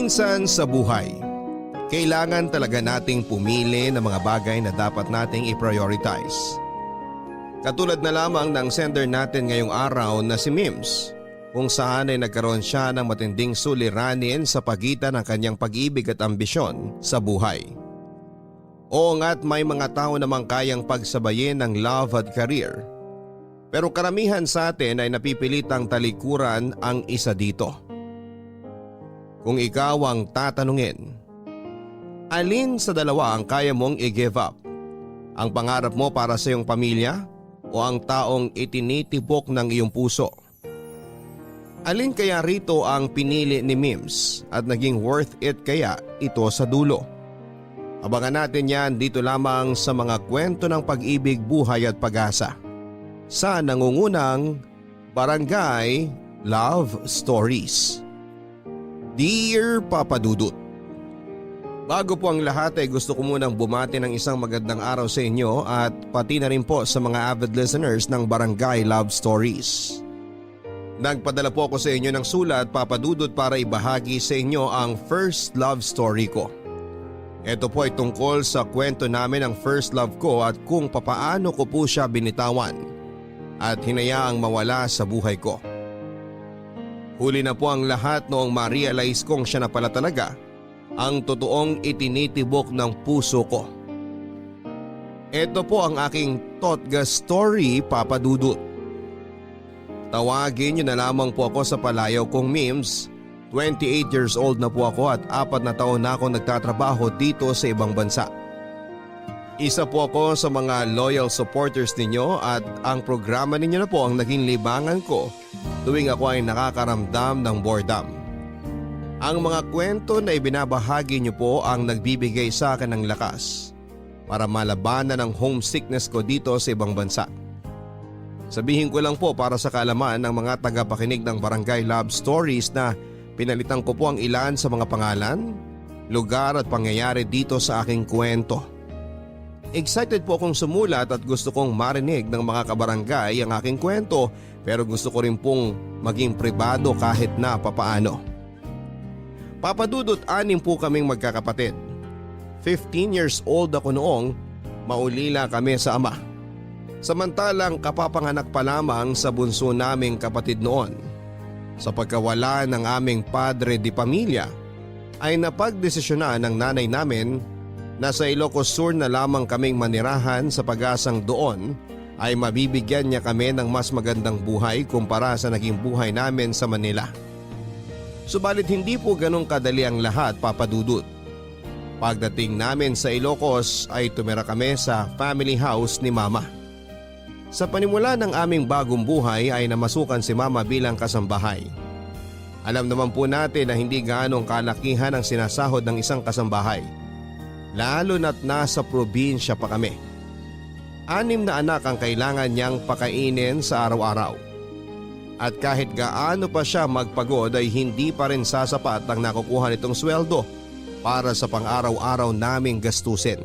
Minsan sa buhay, kailangan talaga nating pumili ng mga bagay na dapat nating i-prioritize. Katulad na lamang ng sender natin ngayong araw na si Mims, kung saan ay nagkaroon siya ng matinding suliranin sa pagitan ng kanyang pag-ibig at ambisyon sa buhay. Oo nga't may mga tao namang kayang pagsabayin ng love at career. Pero karamihan sa atin ay napipilitang talikuran ang isa dito. Kung ikaw ang tatanungin, alin sa dalawa ang kaya mong i-give up? Ang pangarap mo para sa iyong pamilya o ang taong itinitibok ng iyong puso? Alin kaya rito ang pinili ni Mims at naging worth it kaya ito sa dulo? Abangan natin yan dito lamang sa mga kwento ng pag-ibig, buhay at pag-asa sa nangungunang Barangay Love Stories. Dear Papa Dudut, bago po ang lahat ay gusto ko munang bumati ng isang magandang araw sa inyo at pati na rin po sa mga avid listeners ng Barangay Love Stories. Nagpadala po ako sa inyo ng sulat, Papa Dudut, para ibahagi sa inyo ang first love story ko. Ito po ay tungkol sa kwento namin ng first love ko at kung papaano ko po siya binitawan at hinayaang mawala sa buhay ko. Huli na po ang lahat noong ma-realize kong siya na pala talaga ang totoong itinitibok ng puso ko. Ito po ang aking Totga story, Papa Dudut. Tawagin niyo na lamang po ako sa palayaw kong Mims. 28 years old na po ako at 4 na taon na ako nagtatrabaho dito sa ibang bansa. Isa po ako sa mga loyal supporters ninyo at ang programa ninyo na po ang naging libangan ko tuwing ako ay nakakaramdam ng boredom. Ang mga kwento na ibinabahagi niyo po ang nagbibigay sa akin ng lakas para malabanan ang homesickness ko dito sa ibang bansa. Sabihin ko lang po para sa kaalaman ng mga tagapakinig ng Barangay Love Stories na pinalitan ko po ang ilan sa mga pangalan, lugar at pangyayari dito sa aking kwento. Excited po akong sumulat at gusto kong marinig ng mga kabarangay ang aking kwento, pero gusto ko rin pong maging pribado kahit na papaano. Papa Dudut, 6 po kaming magkakapatid. 15 years old ako noong maulila kami sa ama. Samantalang kapapanganak pa lamang sa bunso naming kapatid noon. Sa pagkawala ng aming padre di pamilya ay napagdesisyonan ng nanay namin na sa Ilocos Sur na lamang kaming manirahan sa pag-asang doon ay mabibigyan niya kami ng mas magandang buhay kumpara sa naging buhay namin sa Manila. Subalit hindi po ganun kadali ang lahat, Papa Dudut. Pagdating namin sa Ilocos ay tumira kami sa family house ni Mama. Sa panimula ng aming bagong buhay ay namasukan si Mama bilang kasambahay. Alam naman po natin na hindi gaanong kalakihan ang sinasahod ng isang kasambahay. Lalo na't nasa probinsya pa kami. 6 na anak ang kailangan niyang pakainin sa araw-araw. At kahit gaano pa siya magpagod ay hindi pa rin sasapat ang nakukuha nitong sweldo para sa pang-araw-araw naming gastusin.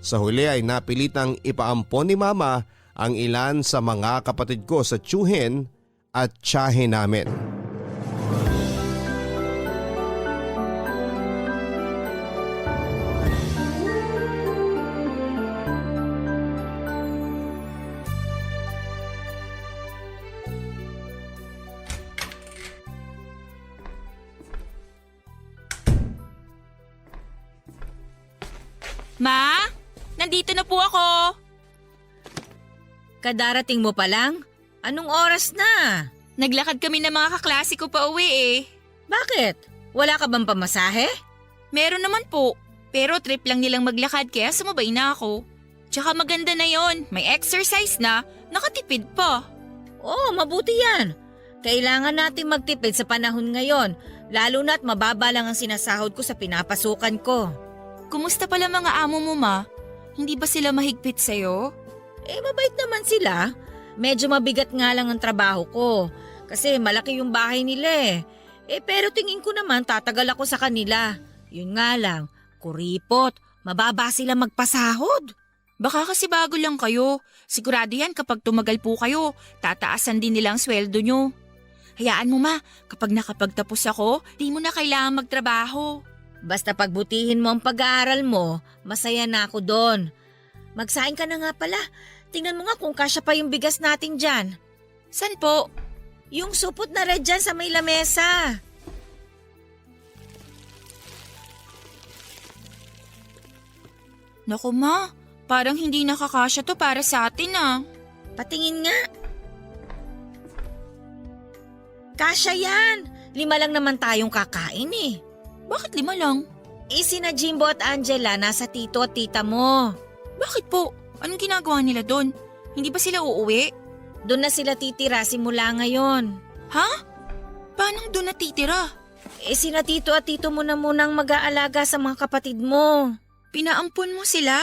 Sa huli ay napilitang ipaampon ni Mama ang ilan sa mga kapatid ko sa tiyuhin at tiyahin namin. Ma, nandito na po ako. Kadarating mo pa lang? Anong oras na? Naglakad kami ng mga kaklase ko pa uwi eh. Bakit? Wala ka bang pamasahe? Meron naman po, pero trip lang nilang maglakad kaya sumabay na ako. Tsaka maganda na yon, may exercise na, nakatipid pa. Oo, mabuti yan. Kailangan natin magtipid sa panahon ngayon, lalo na't mababa lang ang sinasahod ko sa pinapasukan ko. Kumusta pala mga amo mo, Ma? Hindi ba sila mahigpit sa'yo? Mabait naman sila. Medyo mabigat nga lang ang trabaho ko kasi malaki yung bahay nila eh. Pero tingin ko naman tatagal ako sa kanila. Yun nga lang, kuripot, mababa sila magpasahod. Baka kasi bago lang kayo. Sigurado yan kapag tumagal po kayo, tataasan din nila ang sweldo nyo. Hayaan mo ma, kapag nakapagtapos ako, di mo na kailangan magtrabaho. Basta pagbutihin mo ang pag-aaral mo, masaya na ako doon. Magsaing ka na nga pala. Tingnan mo nga kung kasya pa yung bigas natin dyan. San po? Yung supot na red dyan sa may lamesa. Naku ma, parang hindi nakakasya to para sa atin ah. Patingin nga. Kasya yan. 5 lang naman tayong kakain eh. Bakit 5 lang? Sina Jimbo at Angela nasa tito at tita mo. Bakit po? Anong ginagawa nila doon? Hindi ba sila uuwi? Doon na sila titira simula ngayon. Ha? Paano doon natitira? Sina tito at tito mo na munang mag-aalaga sa mga kapatid mo. Pinaampon mo sila?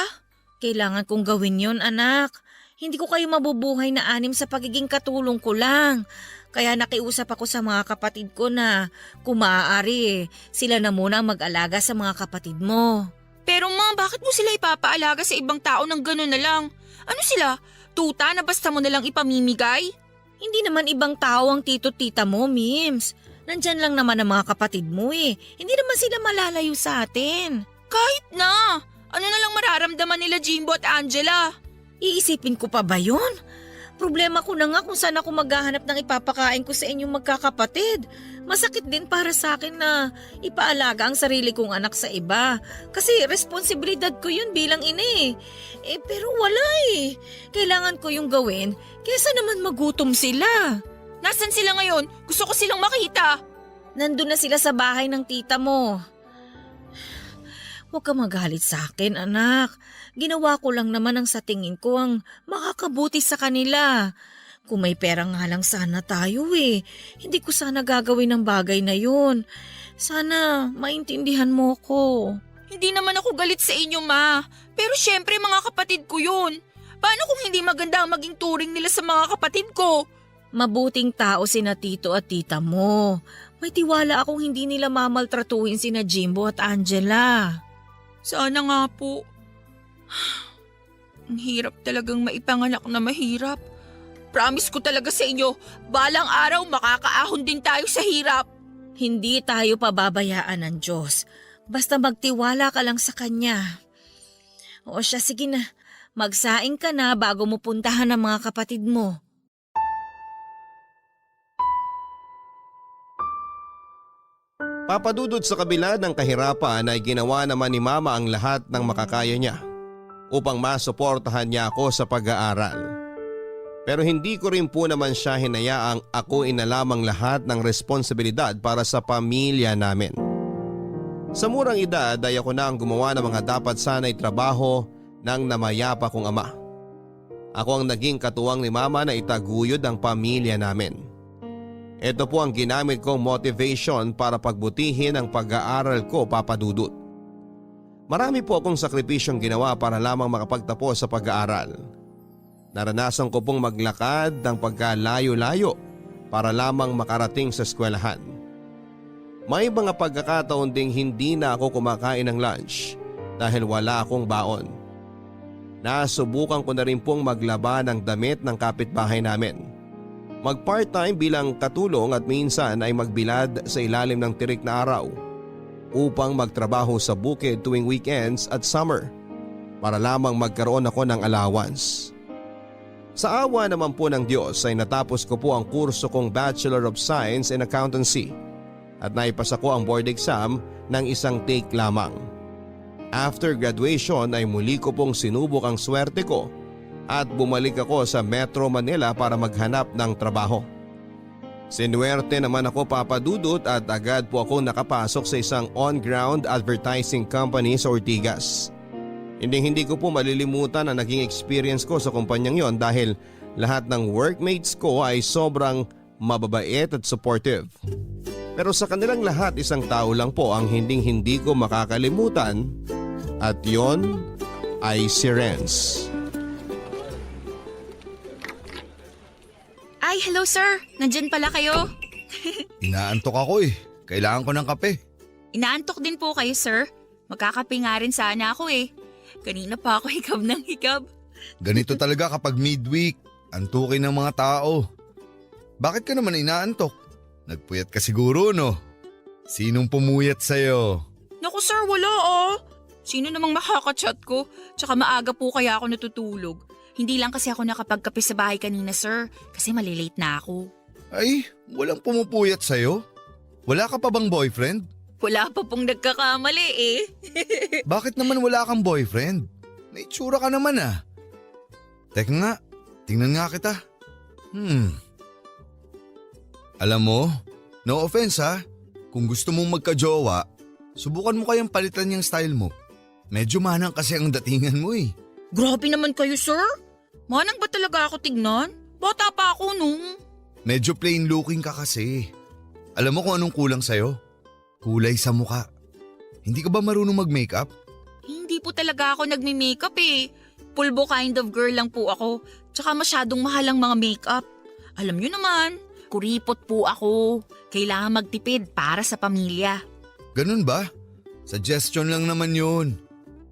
Kailangan kong gawin yon, anak. Hindi ko kayo mabubuhay na 6 sa pagiging katulong ko lang. Kaya nakiusap ako sa mga kapatid ko na kung maaari, sila na muna ang mag-alaga sa mga kapatid mo. Pero ma, bakit mo sila ipapaalaga sa ibang tao ng gano'n na lang? Ano sila? Tuta na basta mo na lang ipamimigay? Hindi naman ibang tao ang tito-tita mo, Mims. Nandyan lang naman ang mga kapatid mo eh. Hindi naman sila malalayo sa atin. Kahit na! Ano na lang mararamdaman nila Jimbo at Angela? Iisipin ko pa ba yun? Problema ko na nga kung saan ako maghahanap ng ipapakain ko sa inyong magkakapatid. Masakit din para sa akin na ipaalaga ang sarili kong anak sa iba. Kasi responsibilidad ko yun bilang ina eh. Pero wala eh. Kailangan ko yung gawin kesa naman magutom sila. Nasaan sila ngayon? Gusto ko silang makita. Nandun na sila sa bahay ng tita mo. Huwag ka magalit sa akin, anak. Ginawa ko lang naman ang sa tingin ko ang makakabuti sa kanila. Kung may pera nga lang sana tayo eh. Hindi ko sana gagawin ang bagay na yun. Sana maintindihan mo ko. Hindi naman ako galit sa inyo, ma. Pero syempre mga kapatid ko yun. Paano kung hindi maganda ang maging turing nila sa mga kapatid ko? Mabuting tao sina tito at tita mo. May tiwala akong hindi nila mamaltratuhin sina Jimbo at Angela. Sana nga po. Ang hirap talagang maipanganak na mahirap. Promise ko talaga sa inyo, balang araw makakaahon din tayo sa hirap. Hindi tayo pababayaan ng Diyos. Basta magtiwala ka lang sa Kanya. O siya, sige na. Magsaing ka na bago mo puntahan ang mga kapatid mo. Papadudod sa kabila ng kahirapan ay ginawa naman ni Mama ang lahat ng makakaya niya upang masuportahan niya ako sa pag-aaral. Pero hindi ko rin po naman siya hinayaang ako inalamang lahat ng responsibilidad para sa pamilya namin. Sa murang edad ay ako na ang gumawa ng mga dapat sana'y trabaho ng namayapa kong ama. Ako ang naging katuwang ni Mama na itaguyod ang pamilya namin. Ito po ang ginamit kong motivation para pagbutihin ang pag-aaral ko, Papadudot. Marami po akong sakripisyong ginawa para lamang makapagtapos sa pag-aaral. Naranasan ko pong maglakad ng pagkalayo-layo para lamang makarating sa eskwelahan. May mga pagkakataon ding hindi na ako kumakain ng lunch dahil wala akong baon. Nasubukan ko na rin pong maglaba ng damit ng kapitbahay namin. Mag-part-time bilang katulong at minsan ay magbilad sa ilalim ng tirik na araw upang magtrabaho sa bukid tuwing weekends at summer para lamang magkaroon ako ng allowance. Sa awa naman po ng Diyos ay natapos ko po ang kurso kong Bachelor of Science in Accountancy at naipasa ko ang board exam ng isang take lamang. After graduation ay muli ko pong sinubok ang swerte ko at bumalik ako sa Metro Manila para maghanap ng trabaho. Sinuwerte naman ako, Papadudot, at agad po ako nakapasok sa isang on-ground advertising company sa Ortigas. Hindi ko po malilimutan ang naging experience ko sa kumpanyang yon dahil lahat ng workmates ko ay sobrang mababait at supportive. Pero sa kanilang lahat isang tao lang po ang hindi ko makakalimutan at yon ay si Renz. Ay, hello sir. Nandyan pala kayo. Inaantok ako eh. Kailangan ko ng kape. Inaantok din po kayo sir. Magkakape nga rin sana ako eh. Kanina pa ako hikab ng hikab. Ganito talaga kapag midweek. Antukin ng mga tao. Bakit ka naman inaantok? Nagpuyat ka siguro, no? Sinong pumuyat sa'yo? Naku sir, wala ah. Sino namang makakachat ko? Tsaka maaga po kaya ako natutulog. Hindi lang kasi ako nakapagkape sa bahay kanina sir, kasi malilate na ako. Ay, walang pumupuyat sa'yo? Wala ka pa bang boyfriend? Wala pa pong nagkakamali eh. Bakit naman wala kang boyfriend? May itsura ka naman ah. Teka nga, tingnan nga kita. Alam mo, no offense ha, kung gusto mong magka-jowa, subukan mo kayang palitan yung style mo. Medyo manang kasi ang datingan mo eh. Grabe naman kayo sir. Manang ba talaga ako tignan? Bata pa ako nung. Medyo plain looking ka kasi. Alam mo kung anong kulang sa'yo? Kulay sa muka. Hindi ka ba marunong mag-makeup? Hindi po talaga ako nagme-makeup eh. Pulbo kind of girl lang po ako. Tsaka masyadong mahal ang mga makeup. Alam nyo naman, kuripot po ako. Kailangan magtipid para sa pamilya. Ganun ba? Suggestion lang naman yun.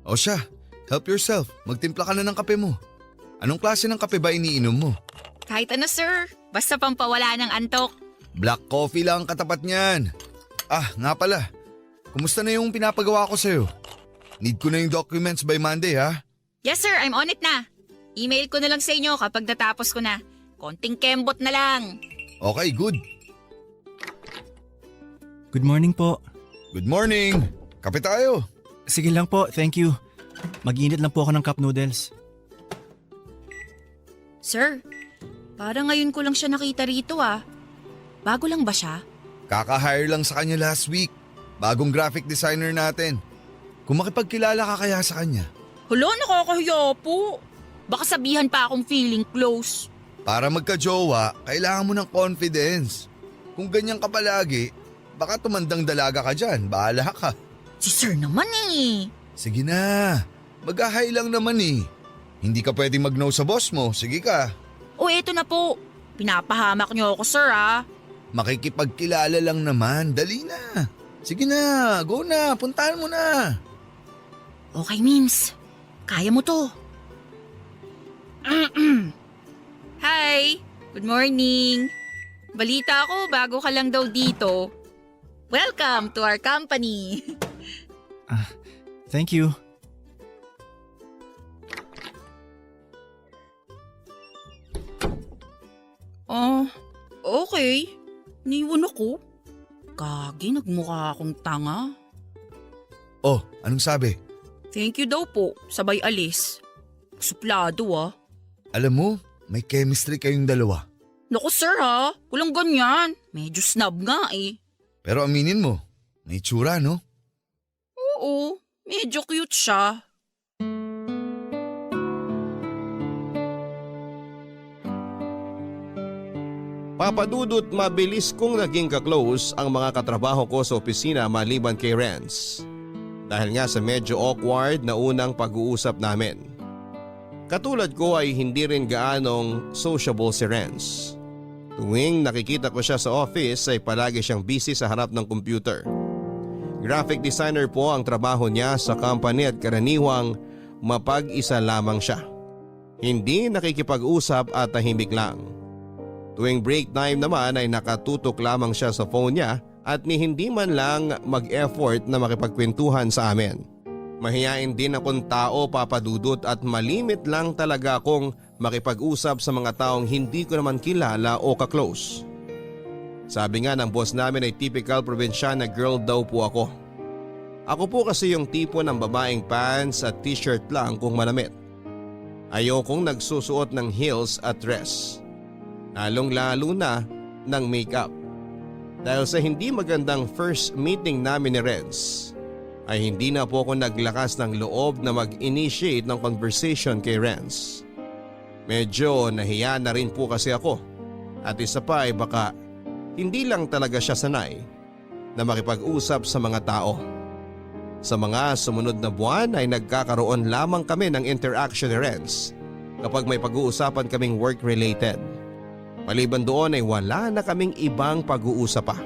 O siya, help yourself. Magtimpla ka na ng kape mo. Anong klase ng kape ba iniinom mo? Kahit ano sir, basta pampawala ng antok. Black coffee lang ang katapat niyan. Ah, nga pala. Kumusta na yung pinapagawa ko sa'yo? Need ko na yung documents by Monday ha? Yes sir, I'm on it na. Email ko na lang sa inyo kapag natapos ko na. Konting kembot na lang. Okay, good. Good morning po. Good morning. Kape tayo. Sige lang po, thank you. Mag-init lang po ako ng cup noodles. Sir, parang ngayon ko lang siya nakita rito ah. Bago lang ba siya? Kaka-hire lang sa kanya last week. Bagong graphic designer natin. Kung makipagkilala ka kaya sa kanya. Hala, nakakahiya po. Baka sabihan pa akong feeling close. Para magka-jowa, kailangan mo ng confidence. Kung ganyan ka palagi, baka tumandang dalaga ka dyan. Bahala ka. Si sir naman eh. Sige na. Mag-ahay lang naman eh. Hindi ka pwedeng mag-no sa boss mo. Sige ka. O eto na po. Pinapahamak niyo ako sir ah. Makikipagkilala lang naman. Dali na. Sige na. Go na. Puntahan mo na. Okay Mims, kaya mo to. Hi, good morning. Balita ko bago ka lang daw dito. Welcome to our company. Thank you. Okay. Niwan ako. Gagi, nagmukha akong tanga. Oh, anong sabi? Thank you daw po, sabay alis. Suplado ah. Alam mo, may chemistry kayong dalawa. Naku sir ha, walang ganyan. Medyo snob nga eh. Pero aminin mo, may tsura no? Oo, medyo cute siya. Papadudot mabilis kong naging ka-close ang mga katrabaho ko sa opisina maliban kay Renz. Dahil nga sa medyo awkward na unang pag-uusap namin. Katulad ko ay hindi rin gaanong sociable si Renz. Tuwing nakikita ko siya sa office ay palagi siyang busy sa harap ng computer. Graphic designer po ang trabaho niya sa company at karaniwang mapag-isa lamang siya. Hindi nakikipag-usap at tahimik lang. Tuwing break time naman ay nakatutok lamang siya sa phone niya at ni hindi man lang mag-effort na makipagkwentuhan sa amin. Mahiyain din akong tao papadudot at malimit lang talaga akong makipag-usap sa mga taong hindi ko naman kilala o ka-close. Sabi nga ng boss namin ay typical probinsyana girl daw po ako. Ako po kasi yung tipo ng babaeng pants at t-shirt lang kung malamit. Ayokong nagsusuot ng heels at dress. Lalong lalo na ng makeup. Dahil sa hindi magandang first meeting namin ni Renz, ay hindi na po ako naglakas ng loob na mag-initiate ng conversation kay Renz. Medyo nahiya na rin po kasi ako at isa pa ay baka hindi lang talaga siya sanay na makipag-usap sa mga tao. Sa mga sumunod na buwan ay nagkakaroon lamang kami ng interaction ni Renz kapag may pag-uusapan kaming work-related. Maliban doon ay wala na kaming ibang pag-uusap pa.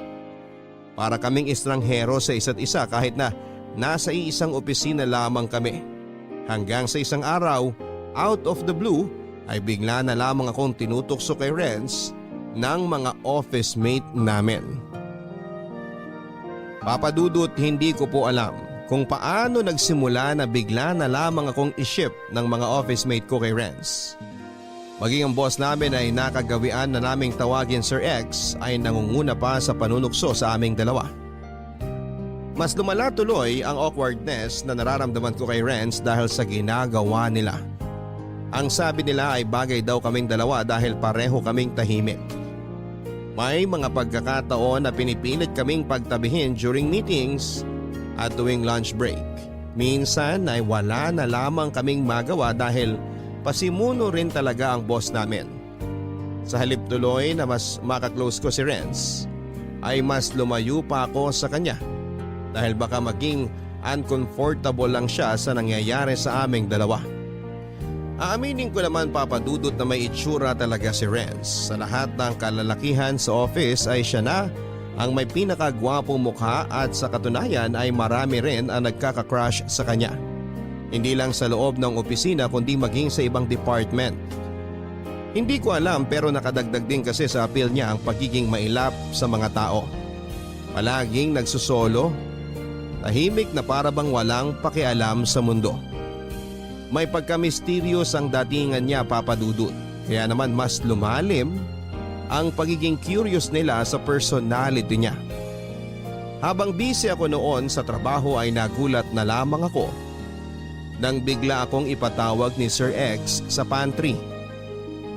Para kaming estranghero sa isa't isa kahit na nasa iisang opisina lamang kami. Hanggang sa isang araw, out of the blue, ay bigla na lamang akong tinutokso kay Renz ng mga office mate namin. Papa Dudut, hindi ko po alam kung paano nagsimula na bigla na lamang akong iship ng mga office mate ko kay Renz. Maging ang boss namin ay nakagawian na naming tawagin Sir X ay nangunguna pa sa panunukso sa aming dalawa. Mas lumala tuloy ang awkwardness na nararamdaman ko kay Renz dahil sa ginagawa nila. Ang sabi nila ay bagay daw kaming dalawa dahil pareho kaming tahimik. May mga pagkakataon na pinipilit kaming pagtabihin during meetings at tuwing lunch break. Minsan ay wala na lamang kaming magawa dahil pasimuno rin talaga ang boss namin. Sa halip tuloy na mas makaklose ko si Renz, ay mas lumayo pa ako sa kanya dahil baka maging uncomfortable lang siya sa nangyayari sa aming dalawa. Aaminin ko naman, Papa Dudut, na may itsura talaga si Renz. Sa lahat ng kalalakihan sa office ay siya na ang may pinakagwapong mukha at sa katunayan ay marami rin ang nagkaka-crush sa kanya. Hindi lang sa loob ng opisina kundi maging sa ibang department. Hindi ko alam pero nakadagdag din kasi sa appeal niya ang pagiging mailap sa mga tao. Palaging nagsusolo, tahimik na para bang walang pakialam sa mundo. May pagka-mysterious ang datingan niya, Papa Dudut. Kaya naman mas lumalim ang pagiging curious nila sa personality niya. Habang busy ako noon sa trabaho ay nagulat na lamang ako nang bigla akong ipatawag ni Sir X sa pantry.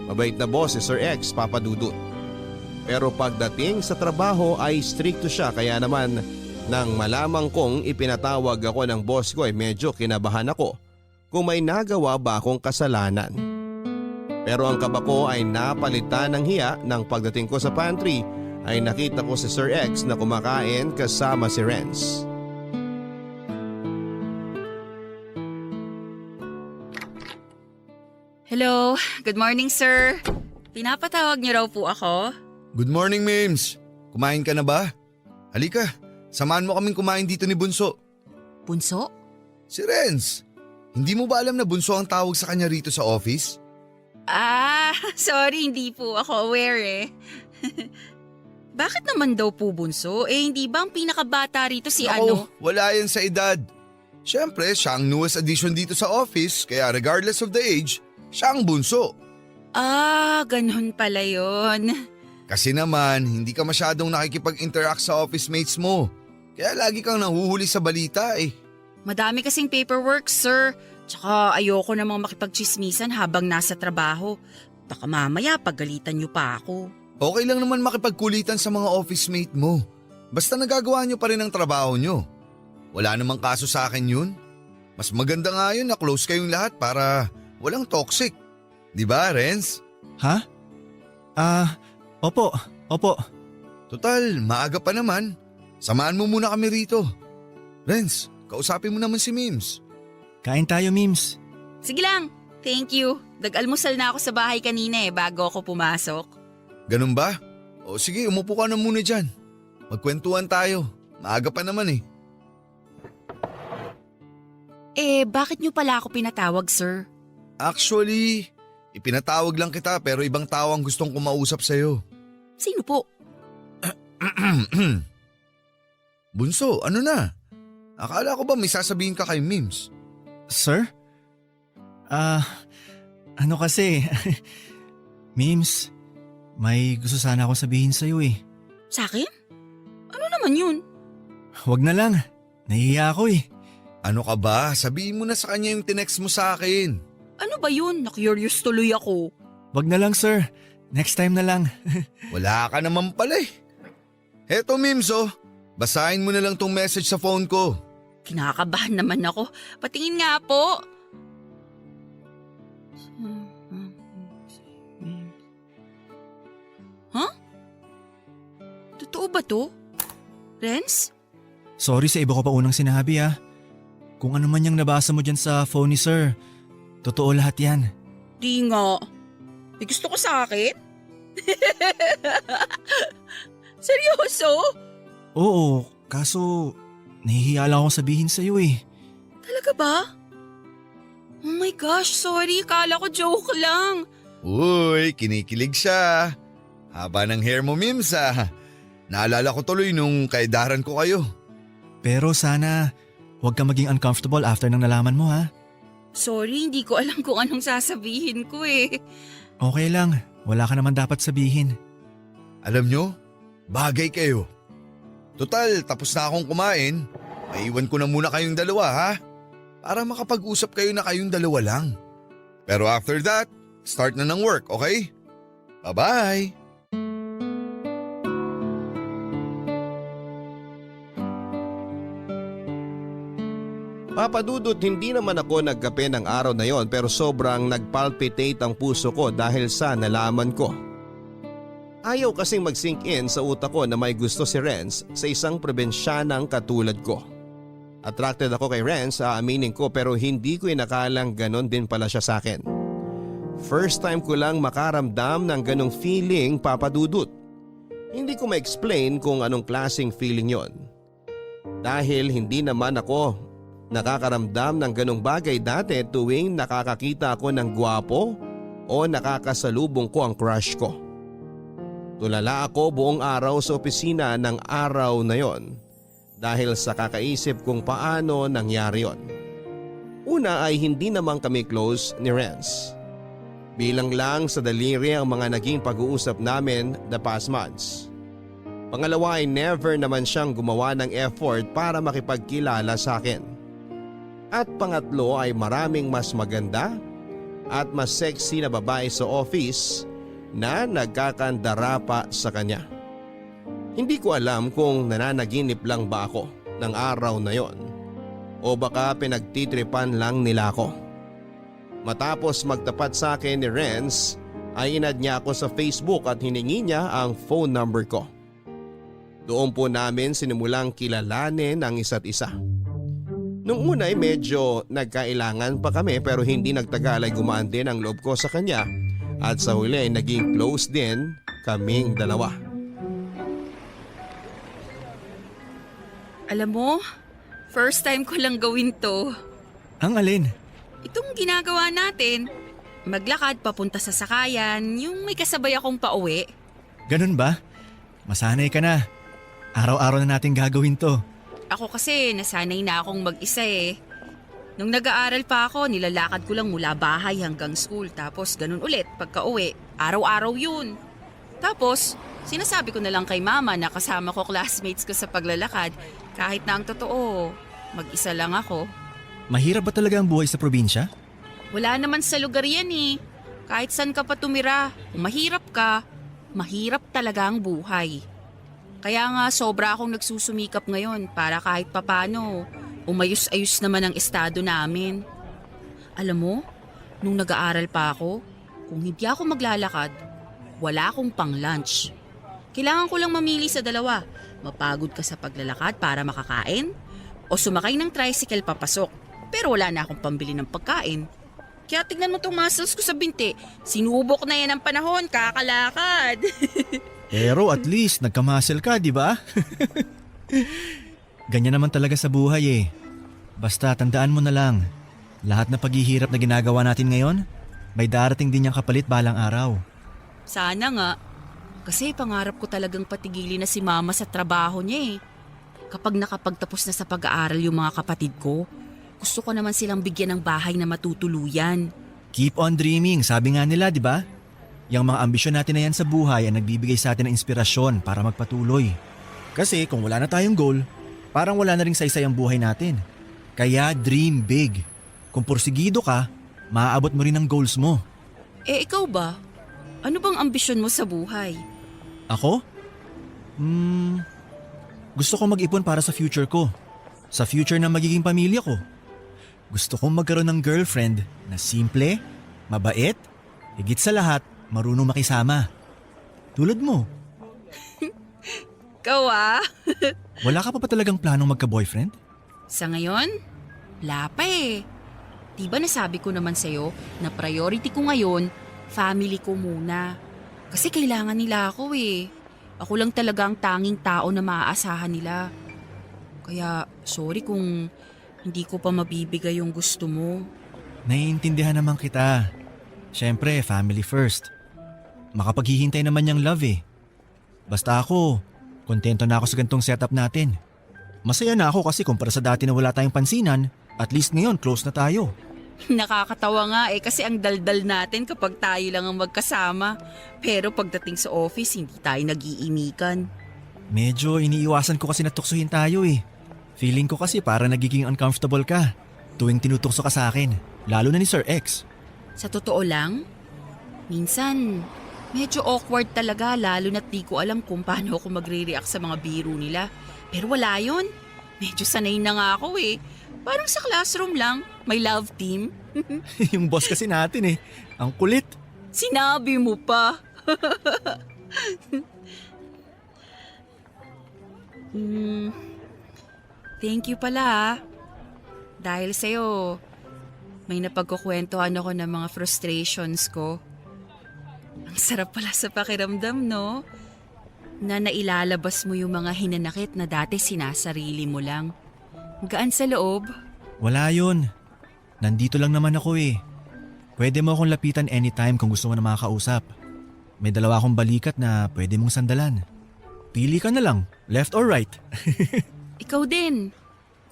Mabait na boss si Sir X, Papa Dudut. Pero pagdating sa trabaho ay stricto siya kaya naman nang malamang kong ipinatawag ako ng boss ko ay medyo kinabahan ako kung may nagawa ba akong kasalanan. Pero ang kaba ko ay napalitan ng hiya nang pagdating ko sa pantry ay nakita ko si Sir X na kumakain kasama si Renz. Hello, good morning sir. Pinapatawag niyo raw po ako? Good morning, Mims. Kumain ka na ba? Halika, samahan mo kaming kumain dito ni Bunso. Bunso? Si Renz. Hindi mo ba alam na Bunso ang tawag sa kanya rito sa office? Sorry, hindi po ako aware eh. Bakit naman daw po bunso? Hindi ba ang pinakabata rito si ano? Wala yan sa edad. Siyempre, siya ang newest addition dito sa office kaya regardless of the age, siya ang bunso. Ganun pala yun. Kasi naman, hindi ka masyadong nakikipag-interact sa office mates mo. Kaya lagi kang nahuhuli sa balita eh. Madami kasing paperwork, sir. Tsaka ayoko namang makipagchismisan habang nasa trabaho. Baka mamaya pagalitan niyo pa ako. Okay lang naman makipagkulitan sa mga office mate mo. Basta nagagawa niyo pa rin ang trabaho niyo. Wala namang kaso sa akin yun. Mas maganda nga yun na close kayong lahat para walang toxic. Di ba, Renz? Ha? Opo. Total, maaga pa naman. Samahan mo muna kami rito. Renz, kausapin mo naman si Mims. Kain tayo, Mims. Sige lang, thank you. Nag-almusal na ako sa bahay kanina bago ako pumasok. Ganun ba? O sige, umupo ka na muna dyan. Magkwentuhan tayo. Maaga pa naman eh. Bakit niyo pala ako pinatawag, sir? Actually, ipinatawag lang kita pero ibang tao ang gustong kumausap sa'yo. Sino po? Bunso, ano na? Akala ko ba may sasabihin ka kay Mims? Sir? Ano kasi? Mims, may gusto sana akong sabihin sa'yo eh. Sa akin? Ano naman yun? Huwag na lang. Nahihiya ako eh. Ano ka ba? Sabihin mo na sa kanya yung tinext mo sa akin. Ano ba yun? Na-curious tuloy ako. Huwag na lang, sir. Next time na lang. Wala ka naman pala eh. Heto Mims oh, basahin mo na lang tong message sa phone ko. Kinakabahan naman ako. Patingin nga po. Huh? Totoo ba to? Renz? Sorry sa iba ko pa unang sinabi ah. Kung ano man yung nabasa mo dyan sa phone ni sir, totoo lahat yan. Di nga. May gusto ko sa akin? Seryoso? Oo, kaso nahihiya lang akong sabihin sa'yo eh. Talaga ba? Oh my gosh, sorry. Kala ko joke lang. Uy, kinikilig siya. Haba ng hair mo, Mims ah. Naalala ko tuloy nung kaedaran ko kayo. Pero sana huwag kang maging uncomfortable after nang nalaman mo ha. Sorry, hindi ko alam kung anong sasabihin ko eh. Okay lang, wala ka naman dapat sabihin. Alam nyo, bagay kayo. Total, tapos na akong kumain. Maiwan ko na muna kayong dalawa ha. Para makapag-usap kayo na kayong dalawa lang. Pero after that, start na ng work, okay? Bye-bye! Papadudot, hindi naman ako nagkape ng araw na yon pero sobrang nagpalpitate ang puso ko dahil sa nalaman ko. Ayaw kasing mag-sink in sa utak ko na may gusto si Renz sa isang probinsyanang katulad ko. Attracted ako kay Renz, aaminin ko, pero hindi ko inakalang ganon din pala siya sa akin. First time ko lang makaramdam ng ganong feeling, Papadudot. Hindi ko ma-explain kung anong klaseng feeling yon. Dahil hindi naman ako nakakaramdam ng ganong bagay dati tuwing nakakakita ako ng gwapo o nakakasalubong ko ang crush ko. Tulala ako buong araw sa opisina ng araw na yon dahil sa kakaisip kung paano nangyari yon. Una ay hindi naman kami close ni Renz. Bilang lang sa daliri ang mga naging pag-uusap namin the past months. Pangalawa ay never naman siyang gumawa ng effort para makipagkilala sa akin. At pangatlo ay maraming mas maganda at mas sexy na babae sa office na nagkakandara pa sa kanya. Hindi ko alam kung nananaginip lang ba ako ng araw na yon o baka pinagtitripan lang nila ako. Matapos magtapat sa akin ni Renz ay inad niya ako sa Facebook at hiningi niya ang phone number ko. Doon po namin sinimulang kilalanin ang isa't isa. Nung una ay medyo nagkailangan pa kami pero hindi nagtagal ay gumaan din ang loob ko sa kanya at sa huli ay naging close din kaming dalawa. Alam mo, first time ko lang gawin to. Ang alin? Itong ginagawa natin, maglakad papunta sa sakayan, yung may kasabay akong pauwi. Ganun ba? Masanay ka na. Araw-araw na natin gagawin to. Ako kasi nasanay na akong mag-isa eh. Nung nag-aaral pa ako, nilalakad ko lang mula bahay hanggang school tapos ganun ulit pagka uwi. Araw-araw yun. Tapos, sinasabi ko na lang kay mama na kasama ko classmates ko sa paglalakad kahit na ang totoo, mag-isa lang ako. Mahirap ba talaga ang buhay sa probinsya? Wala naman sa lugar yan eh. Kahit saan ka pa tumira, kung mahirap ka, mahirap talaga ang buhay. Kaya nga sobra akong nagsusumikap ngayon para kahit papano umayos-ayos naman ang estado namin. Alam mo, nung nag-aaral pa ako, kung hindi ako maglalakad, wala akong pang-lunch. Kailangan ko lang mamili sa dalawa. Mapagod ka sa paglalakad para makakain o sumakay ng tricycle papasok. Pero wala na akong pambili ng pagkain. Kaya tignan mo tong muscles ko sa binti. Sinubok na yan ang panahon, kakalakad. Pero at least nagka-muscle ka, di ba? Ganyan naman talaga sa buhay eh. Basta tandaan mo na lang, lahat na paghihirap na ginagawa natin ngayon, may darating din niyang kapalit balang araw. Sana nga. Kasi pangarap ko talagang patigilin na si mama sa trabaho niya eh. Kapag nakapagtapos na sa pag-aaral yung mga kapatid ko, gusto ko naman silang bigyan ng bahay na matutuluyan. Keep on dreaming, sabi nga nila, di ba? Yang mga ambisyon natin na yan sa buhay ang nagbibigay sa atin ng inspirasyon para magpatuloy. Kasi kung wala na tayong goal, parang wala na ring saysay ang buhay natin. Kaya dream big. Kung porsigido ka, maaabot mo rin ang goals mo. Eh ikaw ba? Ano bang ambisyon mo sa buhay? Ako? Gusto ko mag-ipon para sa future ko. Sa future ng magiging pamilya ko. Gusto kong magkaroon ng girlfriend na simple, mabait, higit sa lahat, marunong makisama. Tulad mo. Ikaw ah? Wala ka pa talagang planong magka-boyfriend? Sa ngayon, wala pa eh. Diba nasabi ko naman sa'yo na priority ko ngayon, family ko muna. Kasi kailangan nila ako eh. Ako lang talaga ang tanging tao na maaasahan nila. Kaya sorry kung hindi ko pa mabibigay yung gusto mo. Naiintindihan naman kita. Siyempre, family first. makapaghihintay naman niyang love eh. Basta ako, kontento na ako sa gantong setup natin. Masaya na ako kasi kumpara sa dati na wala tayong pansinan, at least ngayon close na tayo. Nakakatawa nga kasi ang daldal natin kapag tayo lang ang magkasama. Pero pagdating sa office, hindi tayo nag-iimikan. Medyo iniiwasan ko kasi na tuksohin tayo eh. Feeling ko kasi para nagiging uncomfortable ka tuwing tinutukso ka sa akin, lalo na ni Sir X. Sa totoo lang, minsan medyo awkward talaga lalo na't di ko alam kung paano ako magre-react sa mga biro nila. Pero wala yun. Medyo sanay na nga ako eh. Parang sa classroom lang, may love team. Yung boss kasi natin eh, ang kulit. Sinabi mo pa. Thank you pala ah. Dahil sa'yo, may napagkukwentuhan ako ng mga frustrations ko. Ang sarap pala sa pakiramdam, no? Na nailalabas mo yung mga hinanakit na dati sinasarili mo lang. Gaan sa loob. Wala yun. Nandito lang naman ako eh. Pwede mo akong lapitan anytime kung gusto mo na makakausap. May dalawa akong balikat na pwede mong sandalan. Pili ka na lang, left or right. Ikaw din.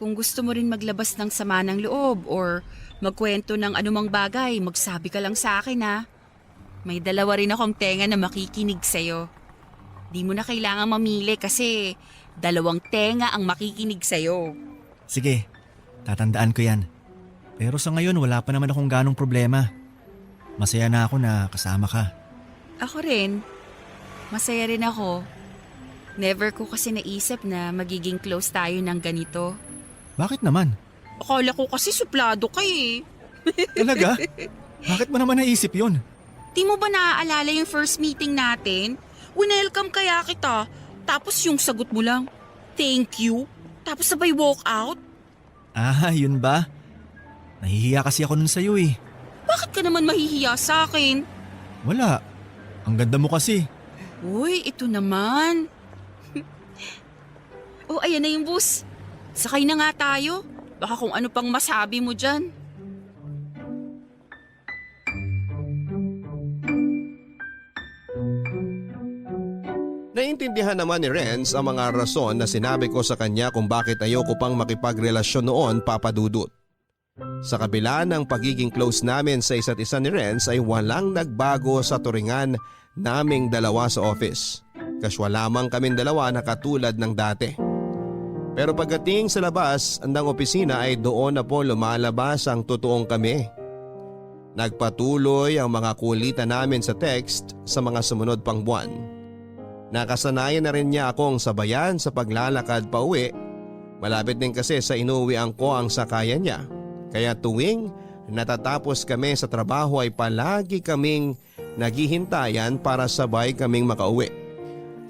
Kung gusto mo rin maglabas ng sama ng loob or magkwento ng anumang bagay, magsabi ka lang sa akin ha. May dalawa rin akong tenga na makikinig sa'yo. Di mo na kailangang mamili kasi dalawang tenga ang makikinig sa'yo. Sige, tatandaan ko yan. Pero sa ngayon wala pa naman akong ganong problema. Masaya na ako na kasama ka. Ako rin. Masaya rin ako. Never ko kasi naisip na magiging close tayo ng ganito. Bakit naman? Akala ko kasi suplado ka eh. Talaga? Bakit mo naman naisip yun? Di mo ba naaalala yung first meeting natin? Winelcome kaya kita. Tapos yung sagot mo lang, thank you. Tapos sabay walk out. Ah, yun ba? Nahihiya kasi ako nun sa'yo eh. Bakit ka naman mahihiya sa akin? Wala. Ang ganda mo kasi. Uy, ito naman. Oh, ayan na yung bus. Sakay na nga tayo. Baka kung ano pang masabi mo dyan. Naintindihan naman ni Renz ang mga rason na sinabi ko sa kanya kung bakit ayoko pang makipagrelasyon noon, Papa Dudut. Sa kabila ng pagiging close namin sa isa't isa ni Renz ay walang nagbago sa turingan naming dalawa sa office. Kaswa lamang kaming dalawa na katulad ng dati. Pero pagdating sa labas ng opisina ay doon na po lumalabas ang totoong kami. Nagpatuloy ang mga kulitan namin sa text sa mga sumunod pang buwan. Nakasanayan na rin niya akong sabayan sa paglalakad pa uwi. Malapit din kasi sa inuwian ko ang sakayan niya. Kaya tuwing natatapos kami sa trabaho ay palagi kaming naghihintayan para sabay kaming makauwi.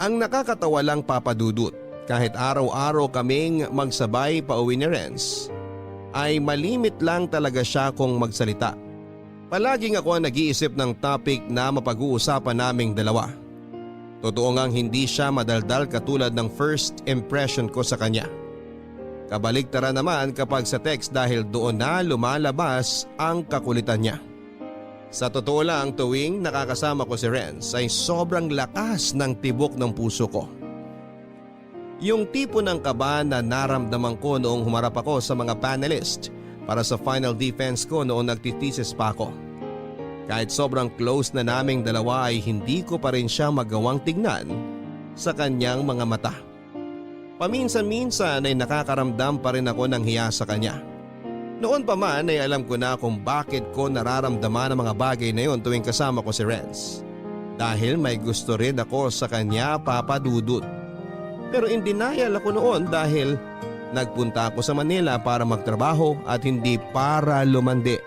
Ang nakakatawa lang, Papa Dudut, kahit araw-araw kaming magsabay pa uwi ni Renz, ay malimit lang talaga siya kung magsalita. Palaging ako ang nag-iisip ng topic na mapag-uusapan naming dalawa. Totoo ngang hindi siya madaldal katulad ng first impression ko sa kanya. Kabaligtaran naman kapag sa text dahil doon na lumalabas ang kakulitan niya. Sa totoo lang, tuwing nakakasama ko si Renz ay sobrang lakas ng tibok ng puso ko. Yung tipo ng kaba na naramdaman ko noong humarap ako sa mga panelist para sa final defense ko noong nagtitesis pa ako. Kahit sobrang close na naming dalawa ay hindi ko pa rin siya magawang tignan sa kanyang mga mata. Paminsan-minsan ay nakakaramdam pa rin ako ng hiya sa kanya. Noon pa man ay alam ko na kung bakit ko nararamdaman ang mga bagay na yon tuwing kasama ko si Renz. Dahil may gusto rin ako sa kanya, Papa Dudut. Pero in denial ako noon dahil nagpunta ako sa Manila para magtrabaho at hindi para lumandi.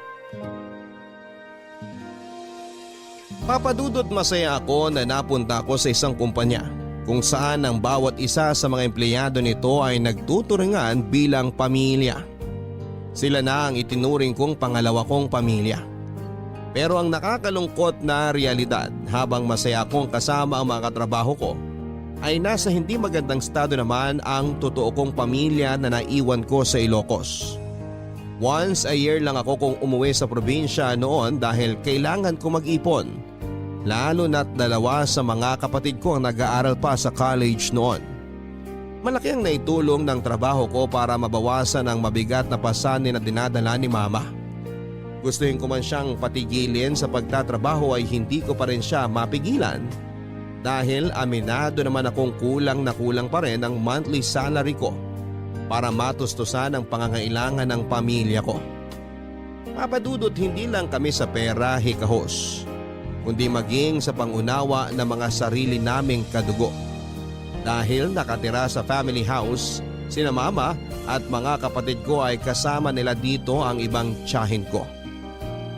Papa Dudut, masaya ako na napunta ako sa isang kumpanya kung saan ang bawat isa sa mga empleyado nito ay nagtuturingan bilang pamilya. Sila na ang itinuring kong pangalawa kong pamilya. Pero ang nakakalungkot na realidad habang masaya akong kasama ang mga katrabaho ko ay nasa hindi magandang estado naman ang totoo kong pamilya na naiwan ko sa Ilocos. Once a year lang ako kung umuwi sa probinsya noon dahil kailangan ko mag-ipon Lalo na't dalawa sa mga kapatid ko ang nag-aaral pa sa college noon. Malaki ang naitulong ng trabaho ko para mabawasan ang mabigat na pasanin na dinadala ni mama. Gustuhin ko man siyang patigilin sa pagtatrabaho ay hindi ko pa rin siya mapigilan dahil aminado naman akong kulang na kulang pa rin ang monthly salary ko para matustusan ang pangangailangan ng pamilya ko. Papadudot hindi lang kami sa pera hikahos, kundi maging sa pangunawa ng mga sarili naming kadugo. Dahil nakatira sa family house, sina mama at mga kapatid ko ay kasama nila dito ang ibang tiyahin ko.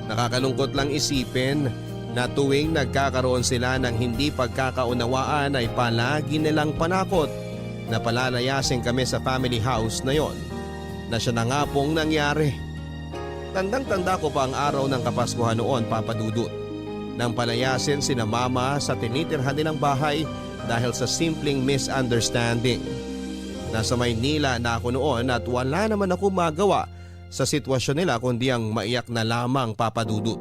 Nakakalungkot lang isipin na tuwing nagkakaroon sila ng hindi pagkakaunawaan ay palagi nilang panakot na palalayasin kami sa family house na yon, na siya na nga pong nangyari. Tandang-tanda ko pa ang araw ng Kapaskuhan noon, Papa Dudut, nang palayasin sina mama sa tinitirhan nilang bahay dahil sa simpleng misunderstanding. Nasa Maynila na ako noon at wala naman ako magawa sa sitwasyon nila kundi ang maiyak na lamang, Papa Dudut.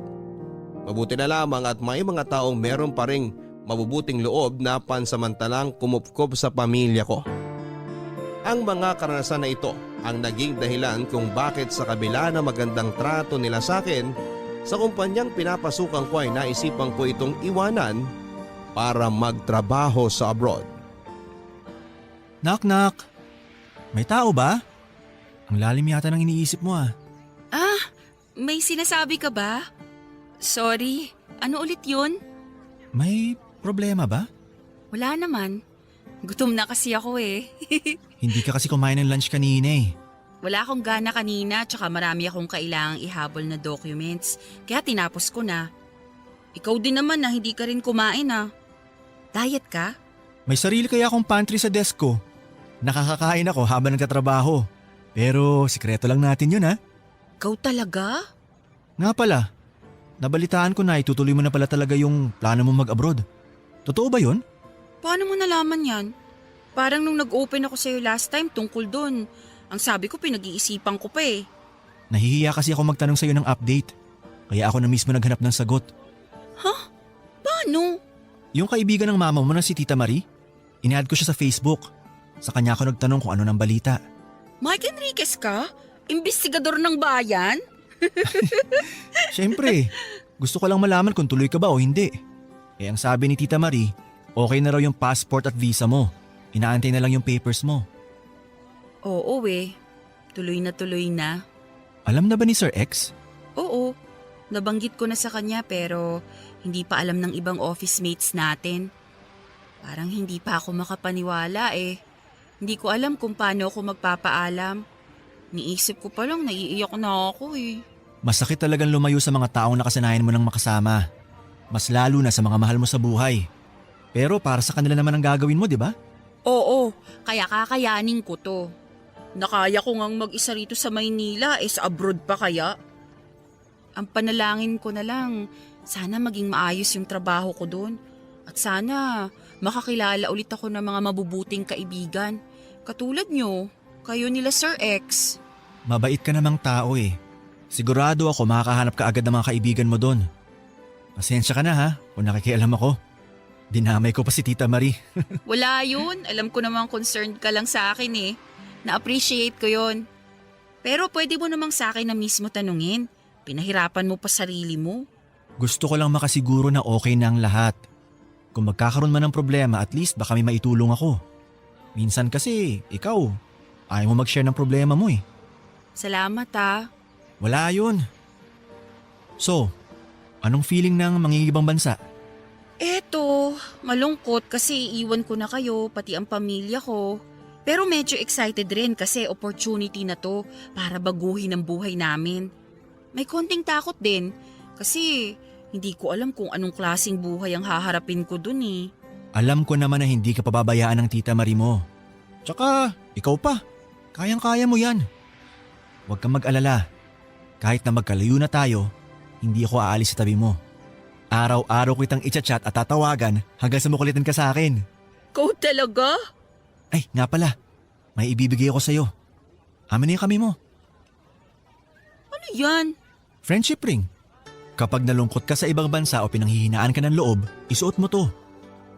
Mabuti na lamang at may mga taong meron pa ring mabubuting loob na pansamantalang kumupkob sa pamilya ko. Ang mga karanasan na ito ang naging dahilan kung bakit sa kabila na magandang trato nila sa akin, sa kumpanyang pinapasukan ko ay naisipan ko itong iwanan para magtrabaho sa abroad. Knock knock. May tao ba? Ang lalim yata ng iniisip mo ah. May sinasabi ka ba? Sorry, ano ulit yun? May problema ba? Wala naman. Gutom na kasi ako eh. Hindi ka kasi kumain ng lunch kanina eh. Wala akong gana kanina tsaka marami akong kailangang ihabol na documents. Kaya tinapos ko na. Ikaw din naman na hindi ka rin kumain ah. Diet ka? May sarili kaya akong pantry sa desk ko. Nakakakain ako habang nagtatrabaho. Pero sikreto lang natin yun ha. Ikaw talaga? Nga pala, nabalitaan ko na itutuloy mo na pala talaga yung plano mo mag-abroad. Totoo ba yun? Paano mo nalaman yan? Parang nung nag-open ako sa'yo last time tungkol dun. Ang sabi ko pinag-iisipan ko pa eh. Nahihiya kasi ako magtanong sa'yo ng update. Kaya ako na mismo naghanap ng sagot. Paano? Yung kaibigan ng mama mo na si Tita Marie, in-add ko siya sa Facebook. Sa kanya ako nagtanong kung ano ng balita. Mike Enriquez ka? Imbestigador ng bayan? Siyempre, gusto ko lang malaman kung tuloy ka ba o hindi. Eh ang sabi ni Tita Marie, okay na raw yung passport at visa mo. Inaantay na lang yung papers mo. Oo eh. Tuloy na. Alam na ba ni Sir X? Oo. Nabanggit ko na sa kanya pero hindi pa alam ng ibang office mates natin. Parang hindi pa ako makapaniwala eh. Hindi ko alam kung paano ako magpapaalam. Niisip ko pa lang naiiyak na ako eh. Masakit talagang lumayo sa mga taong nakasanayan mo ng makasama. Mas lalo na sa mga mahal mo sa buhay. Pero para sa kanila naman ang gagawin mo, di ba? Oo, kaya kakayanin ko to. Nakaya ko ngang mag-isa rito sa Maynila sa abroad pa kaya. Ang panalangin ko na lang, sana maging maayos yung trabaho ko doon. At sana makakilala ulit ako ng mga mabubuting kaibigan. Katulad nyo, kayo nila Sir X. Mabait ka namang tao eh. Sigurado ako makakahanap ka agad ng mga kaibigan mo doon. Pasensya ka na ha, kung nakikialam ako. Dinamay ko pa si Tita Marie. Wala yun, alam ko namang concerned ka lang sa akin eh. Na-appreciate ko yun. Pero pwede mo namang sa akin na mismo tanungin. Pinahirapan mo pa sarili mo. Gusto ko lang makasiguro na okay na ang lahat. Kung magkakaroon man ng problema, at least baka may maitulong ako. Minsan kasi, ikaw, ayaw mo mag-share ng problema mo eh. Salamat ah. Wala yun. So, anong feeling ng mangingibang bansa? Eto, malungkot kasi iwan ko na kayo, pati ang pamilya ko. Pero medyo excited rin kasi opportunity na to para baguhin ang buhay namin. May konting takot din kasi hindi ko alam kung anong klaseng buhay ang haharapin ko dun eh. Alam ko naman na hindi ka pababayaan ng Tita Marie mo. Tsaka, ikaw pa. Kayang-kaya mo yan. Huwag kang mag-alala. Kahit na magkalayo na tayo, hindi ako aalis sa tabi mo. Araw-araw ko itang i-chat at tatawagan hanggang sa makulitan ka sa akin. Ikaw talaga? Ay, nga pala. May ibibigay ako sa'yo. Amin na yung kami mo. Ano yan? Friendship ring. Kapag nalungkot ka sa ibang bansa o pinanghihinaan ka ng loob, isuot mo to.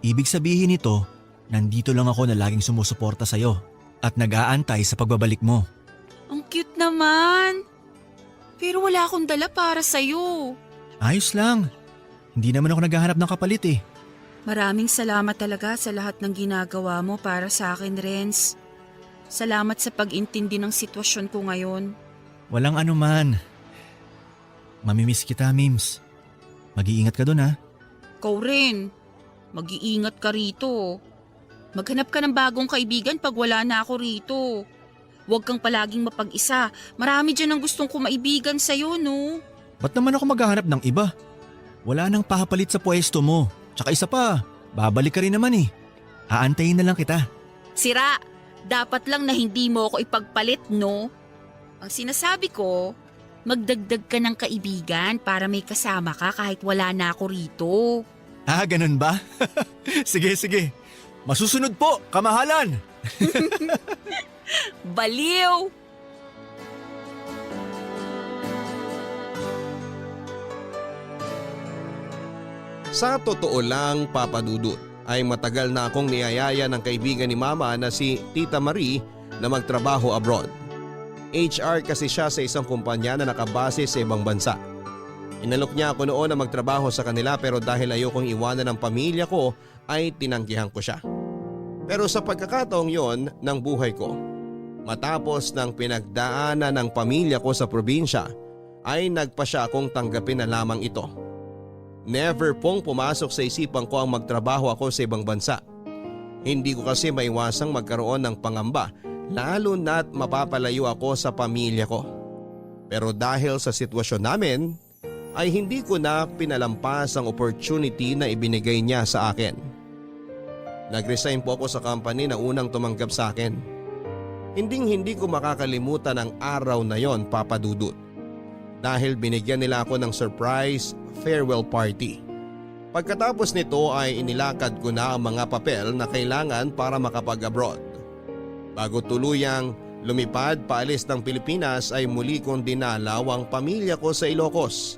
Ibig sabihin nito, nandito lang ako na laging sumusuporta sa'yo at nag-aantay sa pagbabalik mo. Ang cute naman. Pero wala akong dala para sa'yo. Ayos lang. Hindi naman ako naghahanap ng kapalit eh. Maraming salamat talaga sa lahat ng ginagawa mo para sa akin, Renz. Salamat sa pag-intindi ng sitwasyon ko ngayon. Walang anuman. Mamimiss kita, Mims. Mag-iingat ka dun ha. Ikaw rin. Mag-iingat ka rito. Maghanap ka ng bagong kaibigan pag wala na ako rito. Huwag kang palaging mapag-isa. Marami dyan ang gustong kumaibigan sa'yo, no? Ba't naman ako maghahanap ng iba? Wala nang pahapalit sa pwesto mo. Tsaka isa pa, babalik ka rin naman eh. Aantayin na lang kita. Sira, dapat lang na hindi mo ako ipagpalit, no? Ang sinasabi ko, magdagdag ka ng kaibigan para may kasama ka kahit wala na ako rito. Ah, ganun ba? Sige, sige. Masusunod po, kamahalan! Baliw! Sa totoo lang, Papa Dudut, ay matagal na akong niyayaya ng kaibigan ni Mama na si Tita Marie na magtrabaho abroad. HR kasi siya sa isang kumpanya na nakabase sa ibang bansa. Inalok niya ako noon na magtrabaho sa kanila pero dahil ayokong iwanan ng pamilya ko ay tinanggihan ko siya. Pero sa pagkakataong yon ng buhay ko, matapos ng pinagdaanan ng pamilya ko sa probinsya, ay nagpa siya akong tanggapin na lamang ito. Never pong pumasok sa isipan ko ang magtrabaho ako sa ibang bansa. Hindi ko kasi maiwasang magkaroon ng pangamba lalo na't mapapalayo ako sa pamilya ko. Pero dahil sa sitwasyon namin ay hindi ko na pinalampas ang opportunity na ibinigay niya sa akin. Nag-resign po ako sa company na unang tumanggap sa akin. Hindi ko makakalimutan ang araw na yon, Papa Dudut. Dahil binigyan nila ako ng surprise farewell party. Pagkatapos nito ay inilakad ko na ang mga papel na kailangan para makapag-abroad. Bago tuluyang lumipad paalis ng Pilipinas ay muli kong dinalaw ang pamilya ko sa Ilocos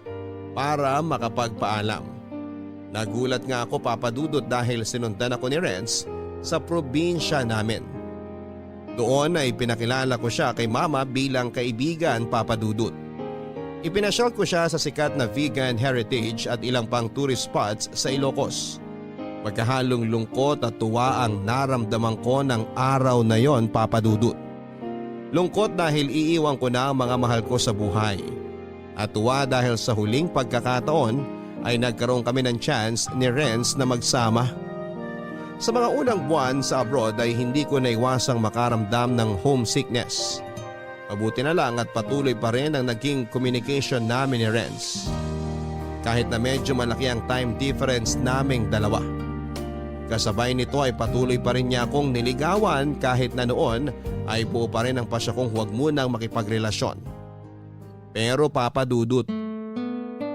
para makapagpaalam. Nagulat nga ako, Papa Dudut, dahil sinundan ako ni Renz sa probinsya namin. Doon ay pinakilala ko siya kay Mama bilang kaibigan, Papa Dudut. Ipinasyal ko siya sa sikat na vegan heritage at ilang pang tourist spots sa Ilocos. Magkahalong lungkot at tuwa ang naramdaman ko ng araw na yon, Papa Dudut. Lungkot dahil iiwan ko na ang mga mahal ko sa buhay. At tuwa dahil sa huling pagkakataon ay nagkaroon kami ng chance ni Renz na magsama. Sa mga unang buwan sa abroad ay hindi ko naiwasang makaramdam ng homesickness. Mabuti na lang at patuloy pa rin ang naging communication namin ni Renz. Kahit na medyo malaki ang time difference naming dalawa. Kasabay nito ay patuloy pa rin niya akong niligawan kahit na noon ay buo pa rin ang pasya kong huwag munang makipagrelasyon. Pero Papa Dudut,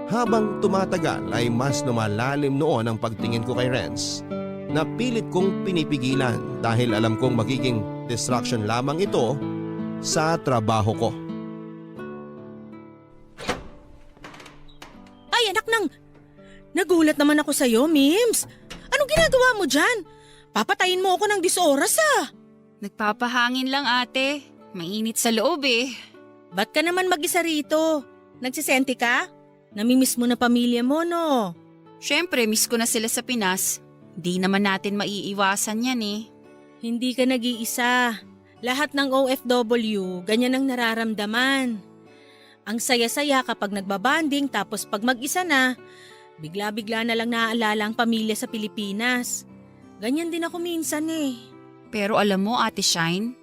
habang tumatagal ay mas lumalalim noon ang pagtingin ko kay Renz na pilit kong pinipigilan dahil alam kong magiging distraction lamang ito sa trabaho ko. Ay, anak nang! Nagulat naman ako sa'yo, Mims. Anong ginagawa mo dyan? Papatayin mo ako ng 10 oras ah. Nagpapahangin lang, ate. Mainit sa loob eh. Ba't ka naman mag-isa rito? Nagsisenti ka? Namimiss mo na pamilya mo, no? Siyempre, miss ko na sila sa Pinas. Di naman natin maiiwasan yan eh. Hindi ka nag-iisa. Lahat ng OFW, ganyan ang nararamdaman. Ang saya-saya kapag nagbabanding tapos pag mag-isa na, bigla-bigla na lang naaalala ang pamilya sa Pilipinas. Ganyan din ako minsan eh. Pero alam mo, Ate Shine,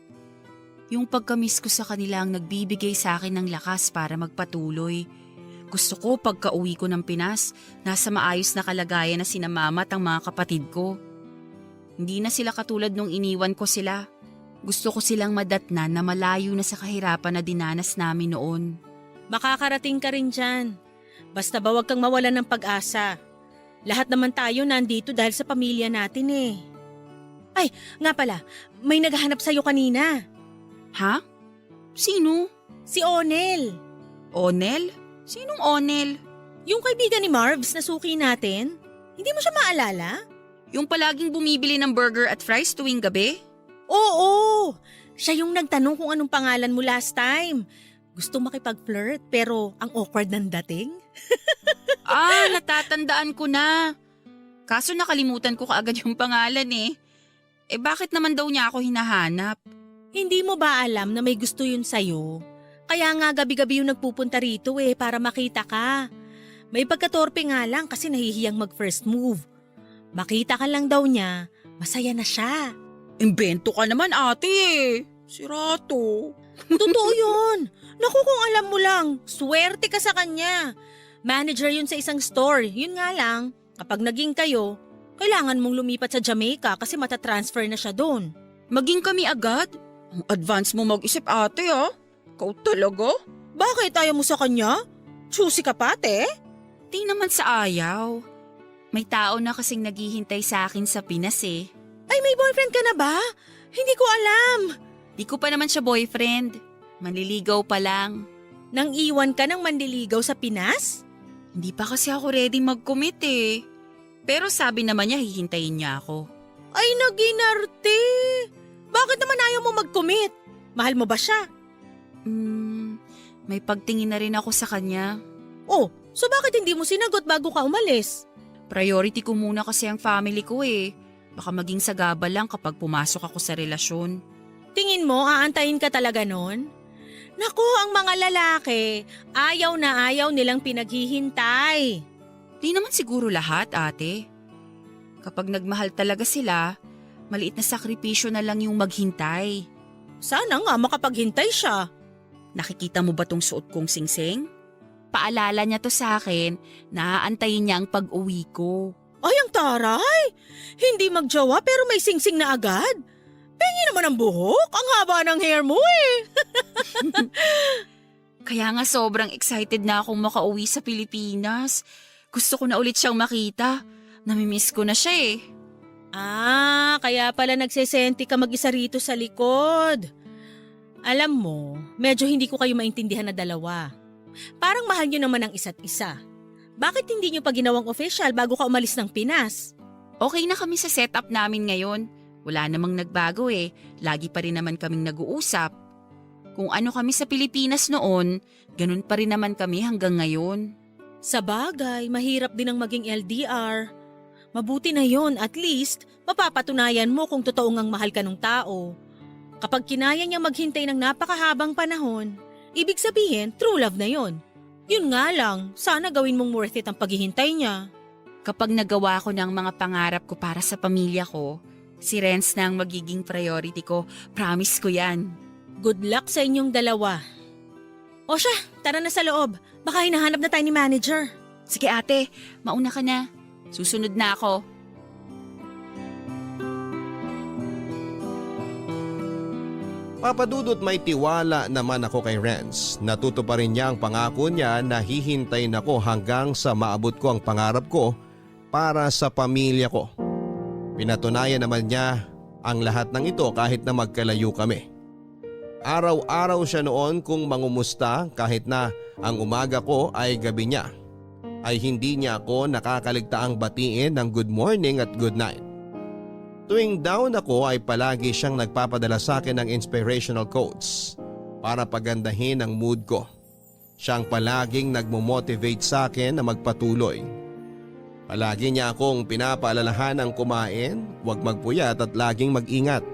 yung pagkamiss ko sa kanila ang nagbibigay sa akin ng lakas para magpatuloy. Gusto ko pagka-uwi ko ng Pinas, nasa maayos na kalagayan na sina mama at ang mga kapatid ko. Hindi na sila katulad nung iniwan ko sila. Gusto ko silang madatnan na malayo na sa kahirapan na dinanas namin noon. Makakarating ka rin dyan. Basta ba wag kang mawalan ng pag-asa. Lahat naman tayo nandito dahil sa pamilya natin eh. Ay, nga pala, may naghahanap sa'yo kanina. Ha? Sino? Si Onel. Onel? Sinong Onel? Yung kaibigan ni Marvs na suki natin, hindi mo siya maalala? Yung palaging bumibili ng burger at fries tuwing gabi? Oo! Siya yung nagtanong kung anong pangalan mo last time. Gusto makipag-flirt pero ang awkward ng dating. Natatandaan ko na. Kaso nakalimutan ko kaagad yung pangalan eh. Bakit naman daw niya ako hinahanap? Hindi mo ba alam na may gusto yun sa'yo? Kaya nga gabi-gabi yung nagpupunta rito para makita ka. May pagkatorpe nga lang kasi nahihiyang mag-first move. Makita ka lang daw niya, masaya na siya. Imbento ka naman ate eh. Sirato. Totoo yun. Naku kung alam mo lang, swerte ka sa kanya. Manager yun sa isang store. Yun nga lang, kapag naging kayo, kailangan mong lumipat sa Jamaica kasi matatransfer na siya doon. Maging kami agad? Ang advance mo mag-isip ate ah. Ikaw talaga? Bakit ayaw mo sa kanya? Choosy ka pa, te? Di naman sa ayaw. May tao na kasing naghihintay sa akin sa Pinas eh. Ay, may boyfriend ka na ba? Hindi ko alam. Di ko pa naman siya boyfriend. Manliligaw pa lang. Nang iwan ka ng mandiligaw sa Pinas? Hindi pa kasi ako ready mag-commit eh. Pero sabi naman niya hihintayin niya ako. Ay, naginarte. Bakit naman ayaw mo mag-commit? Mahal mo ba siya? May pagtingin na rin ako sa kanya. Oh, so bakit hindi mo sinagot bago ka umalis? Priority ko muna kasi ang family ko eh. Baka maging sagabal lang kapag pumasok ako sa relasyon. Tingin mo, aantayin ka talaga nun? Naku, ang mga lalaki, ayaw na ayaw nilang pinaghihintay. Di naman siguro lahat, ate. Kapag nagmahal talaga sila, maliit na sakripisyo na lang yung maghintay. Sana nga makapaghintay siya. Nakikita mo ba tong suot kong singsing? Paalala niya to sa akin na aantayin niya ang pag-uwi ko. Ay, ang taray! Hindi magjowa pero may singsing na agad. Pengi naman ang buhok, ang haba ng hair mo eh. Kaya nga sobrang excited na akong makauwi sa Pilipinas. Gusto ko na ulit siyang makita. Namimiss ko na siya eh. Kaya pala nagsesenti ka mag-isa rito sa likod. Alam mo, medyo hindi ko kayo maintindihan na dalawa. Parang mahal nyo naman ang isa't isa. Bakit hindi nyo pa ginawang official bago ka umalis ng Pinas? Okay na kami sa setup namin ngayon. Wala namang nagbago eh. Lagi pa rin naman kaming nag-uusap. Kung ano kami sa Pilipinas noon, ganun pa rin naman kami hanggang ngayon. Sa bagay, mahirap din ang maging LDR. Mabuti na yon, at least mapapatunayan mo kung totoong ang mahal ka ng tao. Kapag kinaya niya maghintay ng napakahabang panahon, ibig sabihin true love na yon. Yun nga lang, sana gawin mong worth it ang paghihintay niya. Kapag nagawa ko ng mga pangarap ko para sa pamilya ko, si Renz na ang magiging priority ko. Promise ko yan. Good luck sa inyong dalawa. O siya, tara na sa loob. Baka hinahanap na tayo ni manager. Sige ate, mauna ka na. Susunod na ako. Papadudot may tiwala naman ako kay Renz. Natuto pa rin niya ang pangako niya na hihintayin ako hanggang sa maabot ko ang pangarap ko para sa pamilya ko. Pinatunayan naman niya ang lahat ng ito kahit na magkalayo kami. Araw-araw siya noon kung mangumusta kahit na ang umaga ko ay gabi niya. Ay hindi niya ako nakakaligtaang batiin ng good morning at good night. Tuwing down ako ay palagi siyang nagpapadala sa akin ng inspirational quotes para pagandahin ang mood ko. Siyang palaging nagmo-motivate sa akin na magpatuloy. Palagi niya akong pinapaalalahan ng kumain, huwag magpuyat at laging mag-ingat.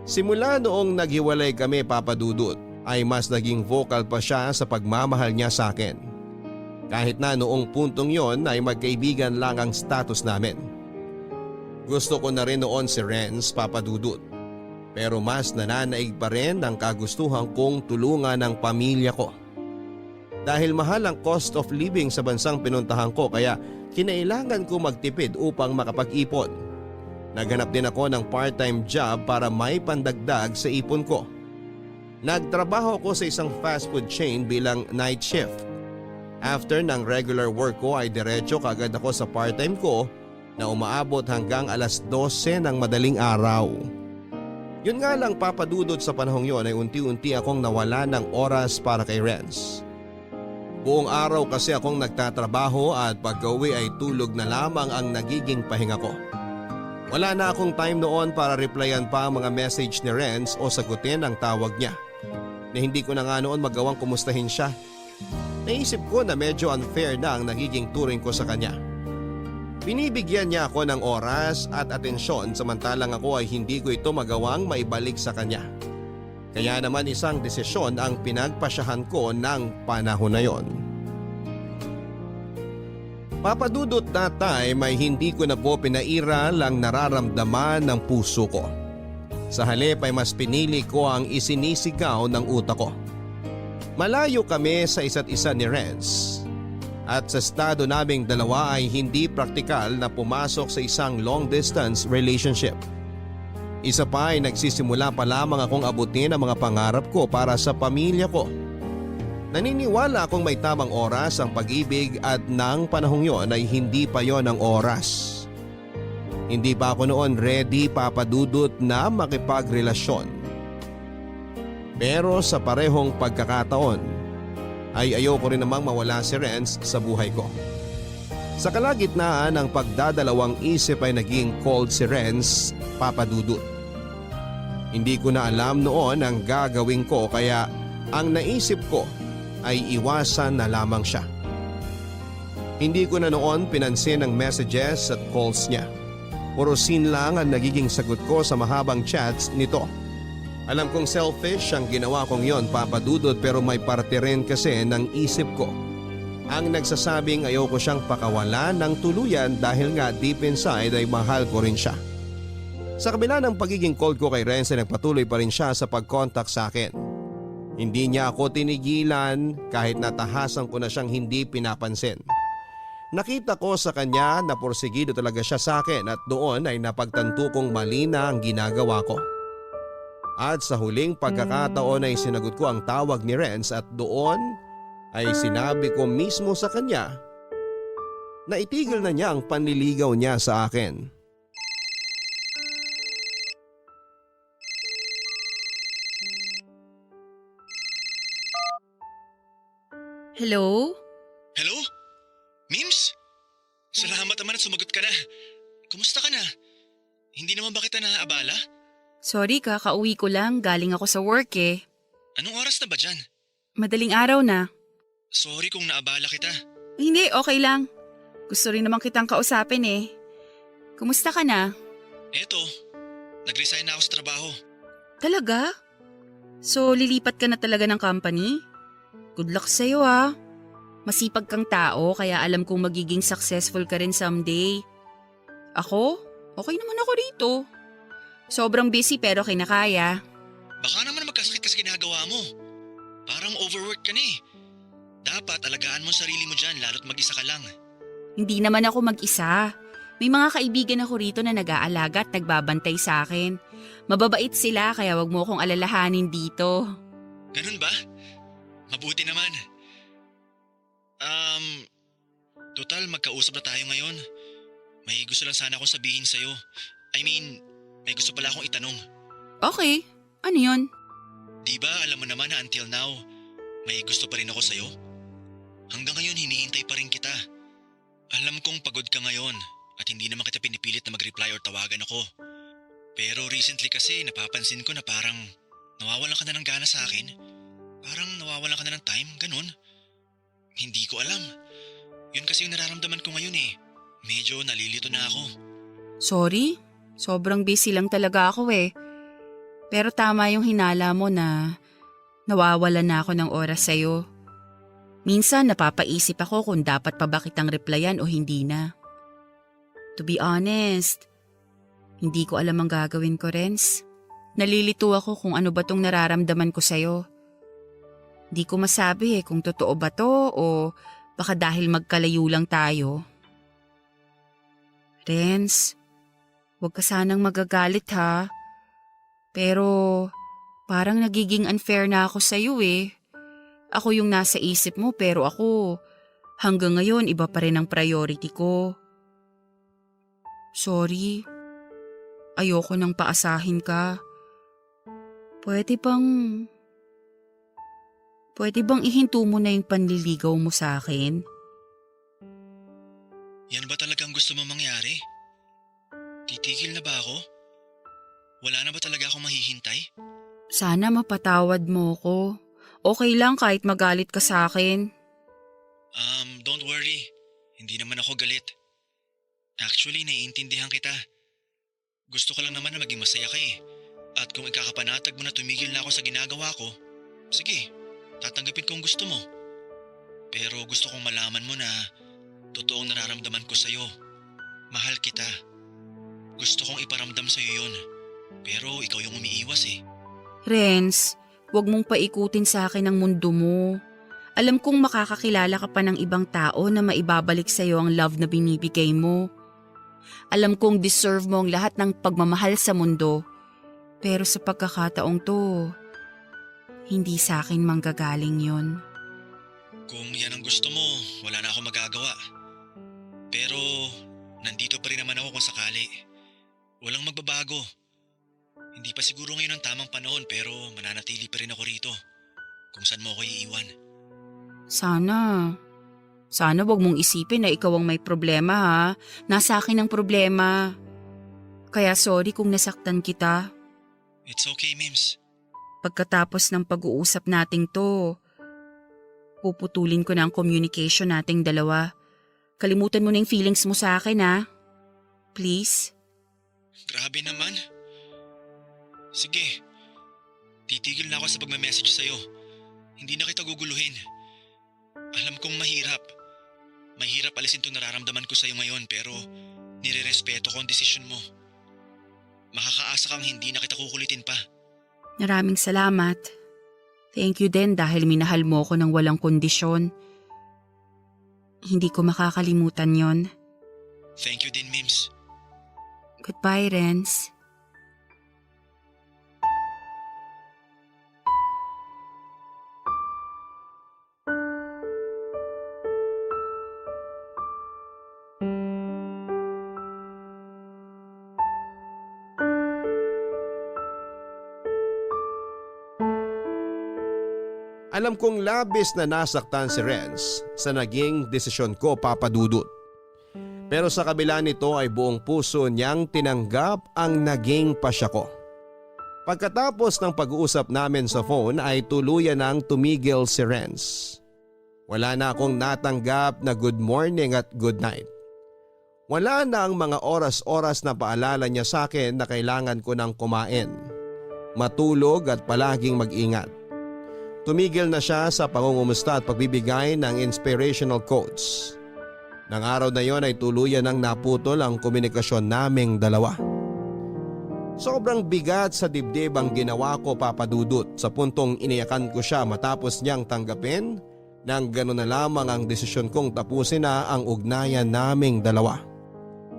Simula noong naghiwalay kami Papadudot ay mas naging vocal pa siya sa pagmamahal niya sa akin. Kahit na noong puntong yon ay magkaibigan lang ang status namin. Gusto ko na rin noon si Renz Papadudot. Pero mas nananaig pa rin ang kagustuhan kong tulungan ang pamilya ko. Dahil mahal ang cost of living sa bansang pinuntahan ko kaya kinailangan ko magtipid upang makapag-ipon. Naghanap din ako ng part-time job para may pandagdag sa ipon ko. Nagtrabaho ko sa isang fast food chain bilang night shift. After ng regular work ko ay diretso kagad ako sa part-time ko na umaabot hanggang alas 12 ng madaling araw. Yun nga lang Papadudot sa panahong yon ay unti-unti akong nawala ng oras para kay Renz. Buong araw kasi akong nagtatrabaho at pag-uwi ay tulog na lamang ang nagiging pahinga ko. Wala na akong time noon para replyan pa ang mga message ni Renz o sagutin ang tawag niya. Na hindi ko na nga noon magawang kumustahin siya. Naisip ko na medyo unfair na ang nagiging turing ko sa kanya. Binibigyan niya ako ng oras at atensyon samantalang ako ay hindi ko ito magawang maibalik sa kanya. Kaya naman isang desisyon ang pinagpasyahan ko ng panahon na yon. Papadudot na time ay hindi ko na po pinairal ang nararamdaman ng puso ko. Sa halip ay mas pinili ko ang isinisigaw ng utak ko. Malayo kami sa isa't isa ni Renz. At sa estado naming dalawa ay hindi praktikal na pumasok sa isang long distance relationship. Isa pa ay nagsisimula pa lamang akong abutin ang mga pangarap ko para sa pamilya ko. Naniniwala akong may tamang oras ang pag-ibig at nang panahong yon ay hindi pa yon ang oras. Hindi pa ako noon ready, papadudot, na makipagrelasyon. Pero sa parehong pagkakataon ay ayoko rin namang mawala si Renz sa buhay ko. Sa kalagitnaan ng pagdadalawang isip ay naging cold si Renz, papadudot. Hindi ko na alam noon ang gagawin ko kaya ang naisip ko ay iwasan na lamang siya. Hindi ko na noon pinansin ang messages at calls niya. Puro scene lang ang nagiging sagot ko sa mahabang chats nito. Alam kong selfish ang ginawa kong yon, papadudot, pero may parte rin kasi ng isip ko ang nagsasabing ayoko siyang pakawalan ng tuluyan dahil nga deep inside ay mahal ko rin siya. Sa kabila ng pagiging cold ko kay Renz ay nagpatuloy pa rin siya sa pag-contact sa akin. Hindi niya ako tinigilan kahit natahasan ko na siyang hindi pinapansin. Nakita ko sa kanya na porsigido talaga siya sa akin at doon ay napagtanto kong mali na ang ginagawa ko. At sa huling pagkakataon ay sinagot ko ang tawag ni Renz at doon ay sinabi ko mismo sa kanya na itigil na niya ang panliligaw niya sa akin. Hello? Hello? Mims? Salamat naman at sumagot ka na. Kumusta ka na? Hindi naman ba kita naaabala? Sorry, kakauwi ko lang. Galing ako sa work eh. Anong oras na ba dyan? Madaling araw na. Sorry kung naabala kita. Hindi, okay lang. Gusto rin naman kitang kausapin eh. Kumusta ka na? Eto, nag-resign na ako sa trabaho. Talaga? So, lilipat ka na talaga ng company? Good luck sa'yo ah. Masipag kang tao kaya alam kong magiging successful ka rin someday. Ako? Okay naman ako rito. Sobrang busy pero kinakaya. Baka naman magkasakit kasi ginagawa mo. Parang overwork ka na eh. Dapat alagaan mo sarili mo dyan lalo't mag-isa ka lang. Hindi naman ako mag-isa. May mga kaibigan ako rito na nag-aalaga at nagbabantay sa akin. Mababait sila kaya wag mo akong alalahanin dito. Ganun ba? Mabuti naman. Total magkausap na tayo ngayon. May gusto lang sana akong sabihin sa'yo. May gusto pala akong itanong. Okay, ano yun? Di ba alam mo naman na until now, may gusto pa rin ako sa'yo? Hanggang ngayon hinihintay pa rin kita. Alam kong pagod ka ngayon at hindi naman kita pinipilit na mag-reply or tawagan ako. Pero recently kasi napapansin ko na parang nawawalan ka na ng gana sa akin. Parang nawawalan ka na ng time, ganun. Hindi ko alam. Yun kasi yung nararamdaman ko ngayon eh. Medyo nalilito na ako. Sorry, sobrang busy lang talaga ako eh. Pero tama yung hinala mo na nawawalan na ako ng oras sa'yo. Minsan napapaisip ako kung dapat pa ba kitang replyan o hindi na. To be honest, hindi ko alam ang gagawin ko, Renz. Nalilito ako kung ano ba tong nararamdaman ko sa'yo. Di ko masabi kung totoo ba to o baka dahil magkalayo lang tayo. Renz, huwag ka sanang magagalit ha. Pero parang nagiging unfair na ako sa'yo eh. Ako yung nasa isip mo pero ako hanggang ngayon iba pa rin ang priority ko. Sorry, ayoko nang paasahin ka. Pwede Pwede bang ihinto mo na yung panliligaw mo sa akin? Yan ba talagang gusto mo mangyari? Titigil na ba ako? Wala na ba talaga akong mahihintay? Sana mapatawad mo ko. Okay lang kahit magalit ka sa akin. Don't worry. Hindi naman ako galit. Actually, naiintindihan kita. Gusto ko lang naman na maging masaya ka eh. At kung ikakapanatag mo na tumigil na ako sa ginagawa ko, sige, tatanggapin ko ang gusto mo. Pero gusto kong malaman mo na totoong nararamdaman ko sa'yo. Mahal kita. Gusto kong iparamdam sa'yo yun. Pero ikaw yung umiiwas eh. Renz, huwag mong paikutin sa akin ang mundo mo. Alam kong makakakilala ka pa ng ibang tao na maibabalik sa'yo ang love na binibigay mo. Alam kong deserve mo ang lahat ng pagmamahal sa mundo. Pero sa pagkakataong to, hindi sa akin manggagaling yon. Kung yan ang gusto mo, wala na ako magagawa. Pero nandito pa rin naman ako kung sakali. Walang magbabago. Hindi pa siguro ngayon ang tamang panahon pero mananatili pa rin ako rito. Kung saan mo ako iiwan. Sana wag mong isipin na ikaw ang may problema ha. Nasa akin ang problema. Kaya sorry kung nasaktan kita. It's okay, Mims. Pagkatapos ng pag-uusap nating to, puputulin ko na ang communication nating dalawa. Kalimutan mo na yung feelings mo sa akin ha. Please? Grabe naman. Sige. Titigil na ako sa pagme-message sa'yo. Hindi na kita guguluhin. Alam kong mahirap. Mahirap alisin itong nararamdaman ko sa'yo ngayon pero nire-respeto ko ang desisyon mo. Makakaasa kang hindi na kita kukulitin pa. Maraming salamat. Thank you din dahil minahal mo ko ng walang kondisyon. Hindi ko makakalimutan yon. Thank you din, Mims. Goodbye, Renz. Alam kong labis na nasaktan si Renz sa naging desisyon ko, Papa Dudut. Pero sa kabila nito ay buong puso niyang tinanggap ang naging pasya ko. Pagkatapos ng pag-uusap namin sa phone ay tuluyan nang tumigil si Renz. Wala na akong natanggap na good morning at good night. Wala na ang mga oras-oras na paalala niya sa akin na kailangan ko nang kumain, matulog at palaging mag-ingat. Tumigil na siya sa pangungumusta at pagbibigay ng inspirational quotes. Nang araw na yon ay tuluyan nang naputol ang komunikasyon naming dalawa. Sobrang bigat sa dibdib ang ginawa ko, Papa Dudut, sa puntong iniyakan ko siya matapos niyang tanggapin nang gano'n na lamang ang desisyon kong tapusin na ang ugnayan naming dalawa.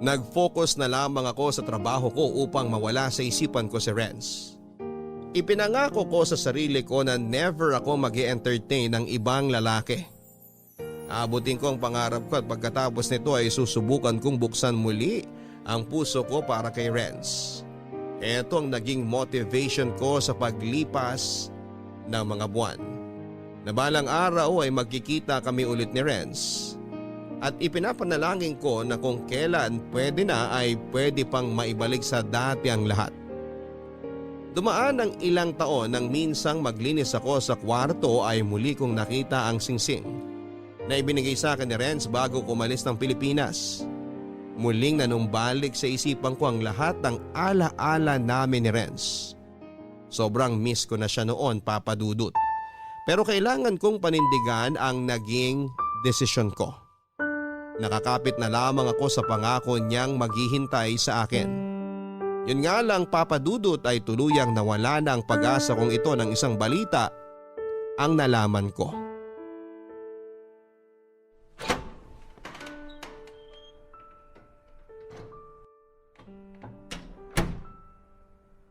Nag-focus na lamang ako sa trabaho ko upang mawala sa isipan ko si Renz. Ipinangako ko sa sarili ko na never ako mag-e-entertain ng ibang lalaki. Abutin ko ang pangarap ko at pagkatapos nito ay susubukan kong buksan muli ang puso ko para kay Renz. Ito ang naging motivation ko sa paglipas ng mga buwan. Na balang araw ay magkikita kami ulit ni Renz. At ipinapanalangin ko na kung kailan pwede na ay pwede pang maibalik sa dati ang lahat. Dumaan ang ilang taon nang minsang maglinis ako sa kwarto ay muli kong nakita ang singsing na ibinigay sa akin ni Renz bago kumalis ng Pilipinas. Muling nanumbalik sa isipan ko ang lahat ng ala-ala namin ni Renz. Sobrang miss ko na siya noon, Papa Dudut. Pero kailangan kong panindigan ang naging desisyon ko. Nakakapit na lamang ako sa pangako niyang maghihintay sa akin. Yun nga lang, Papa Dudut, ay tuluyang nawala na ang pag-asa kong ito ng isang balita ang nalaman ko.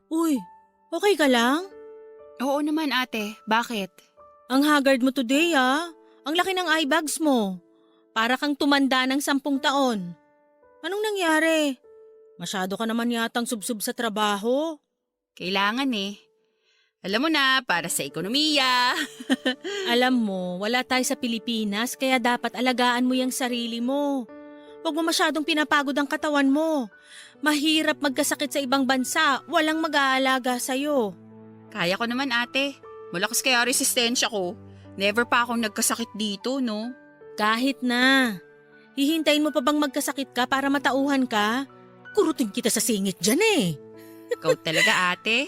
Uy, okay ka lang? Oo naman ate, bakit? Ang haggard mo today ah. Ang laki ng eye bags mo. Para kang tumanda ng 10 taon. Anong nangyari? Masyado ka naman yatang subsub sa trabaho. Kailangan eh. Alam mo na, para sa ekonomiya. Alam mo, wala tayo sa Pilipinas kaya dapat alagaan mo yung sarili mo. Huwag mo masyadong pinapagod ang katawan mo. Mahirap magkasakit sa ibang bansa, walang mag-aalaga sa'yo. Kaya ko naman ate. Malakas kaya resistensya ko. Never pa akong nagkasakit dito, no? Kahit na. Hihintayin mo pa bang magkasakit ka para matauhan ka? Kurutin kita sa singit dyan eh. Ikaw talaga ate.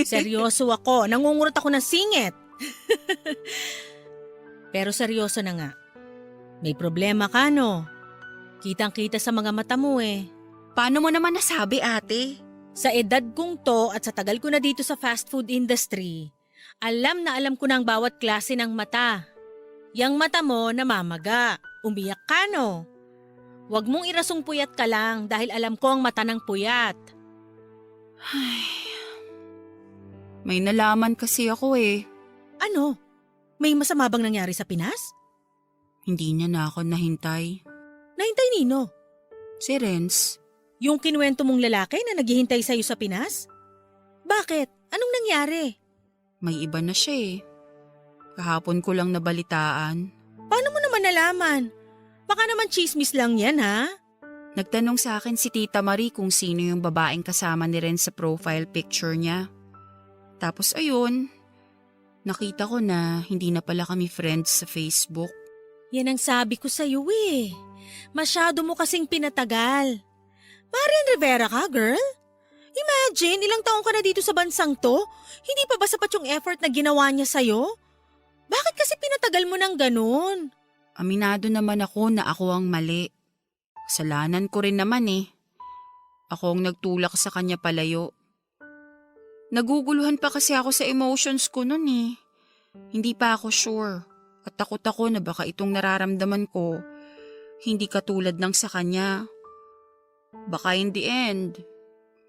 Seryoso ako, nangungurot ako ng singit. Pero seryoso na nga. May problema ka, no? Kitang-kita sa mga mata mo eh. Paano mo naman nasabi ate? Sa edad kong to at sa tagal ko na dito sa fast food industry, alam na alam ko na ang bawat klase ng mata. Yang mata mo namamaga, umiyak ka, no? Huwag mong irasong puyat ka lang dahil alam ko ang mata ng puyat. May nalaman kasi ako eh. Ano? May masama bang nangyari sa Pinas? Hindi niya na ako nahintay. Nahintay nino? Si Renz. Yung kinuwento mong lalaki na naghihintay sa'yo sa Pinas? Bakit? Anong nangyari? May iba na siya eh. Kahapon ko lang nabalitaan. Paano mo naman nalaman? Baka naman chismis lang yan, ha? Nagtanong sa akin si Tita Marie kung sino yung babaeng kasama ni Renz sa profile picture niya. Tapos ayun, nakita ko na hindi na pala kami friends sa Facebook. Yan ang sabi ko sa'yo eh. Masyado mo kasing pinatagal. Marian Rivera ka, girl? Imagine, ilang taong ka na dito sa bansang to? Hindi pa ba sapat yung effort na ginawa niya sa'yo? Bakit kasi pinatagal mo ng ganun? Aminado naman ako na ako ang mali. Kasalanan ko rin naman eh. Ako ang nagtulak sa kanya palayo. Naguguluhan pa kasi ako sa emotions ko nun eh. Hindi pa ako sure. At takot ako na baka itong nararamdaman ko, hindi katulad ng sa kanya. Baka in the end,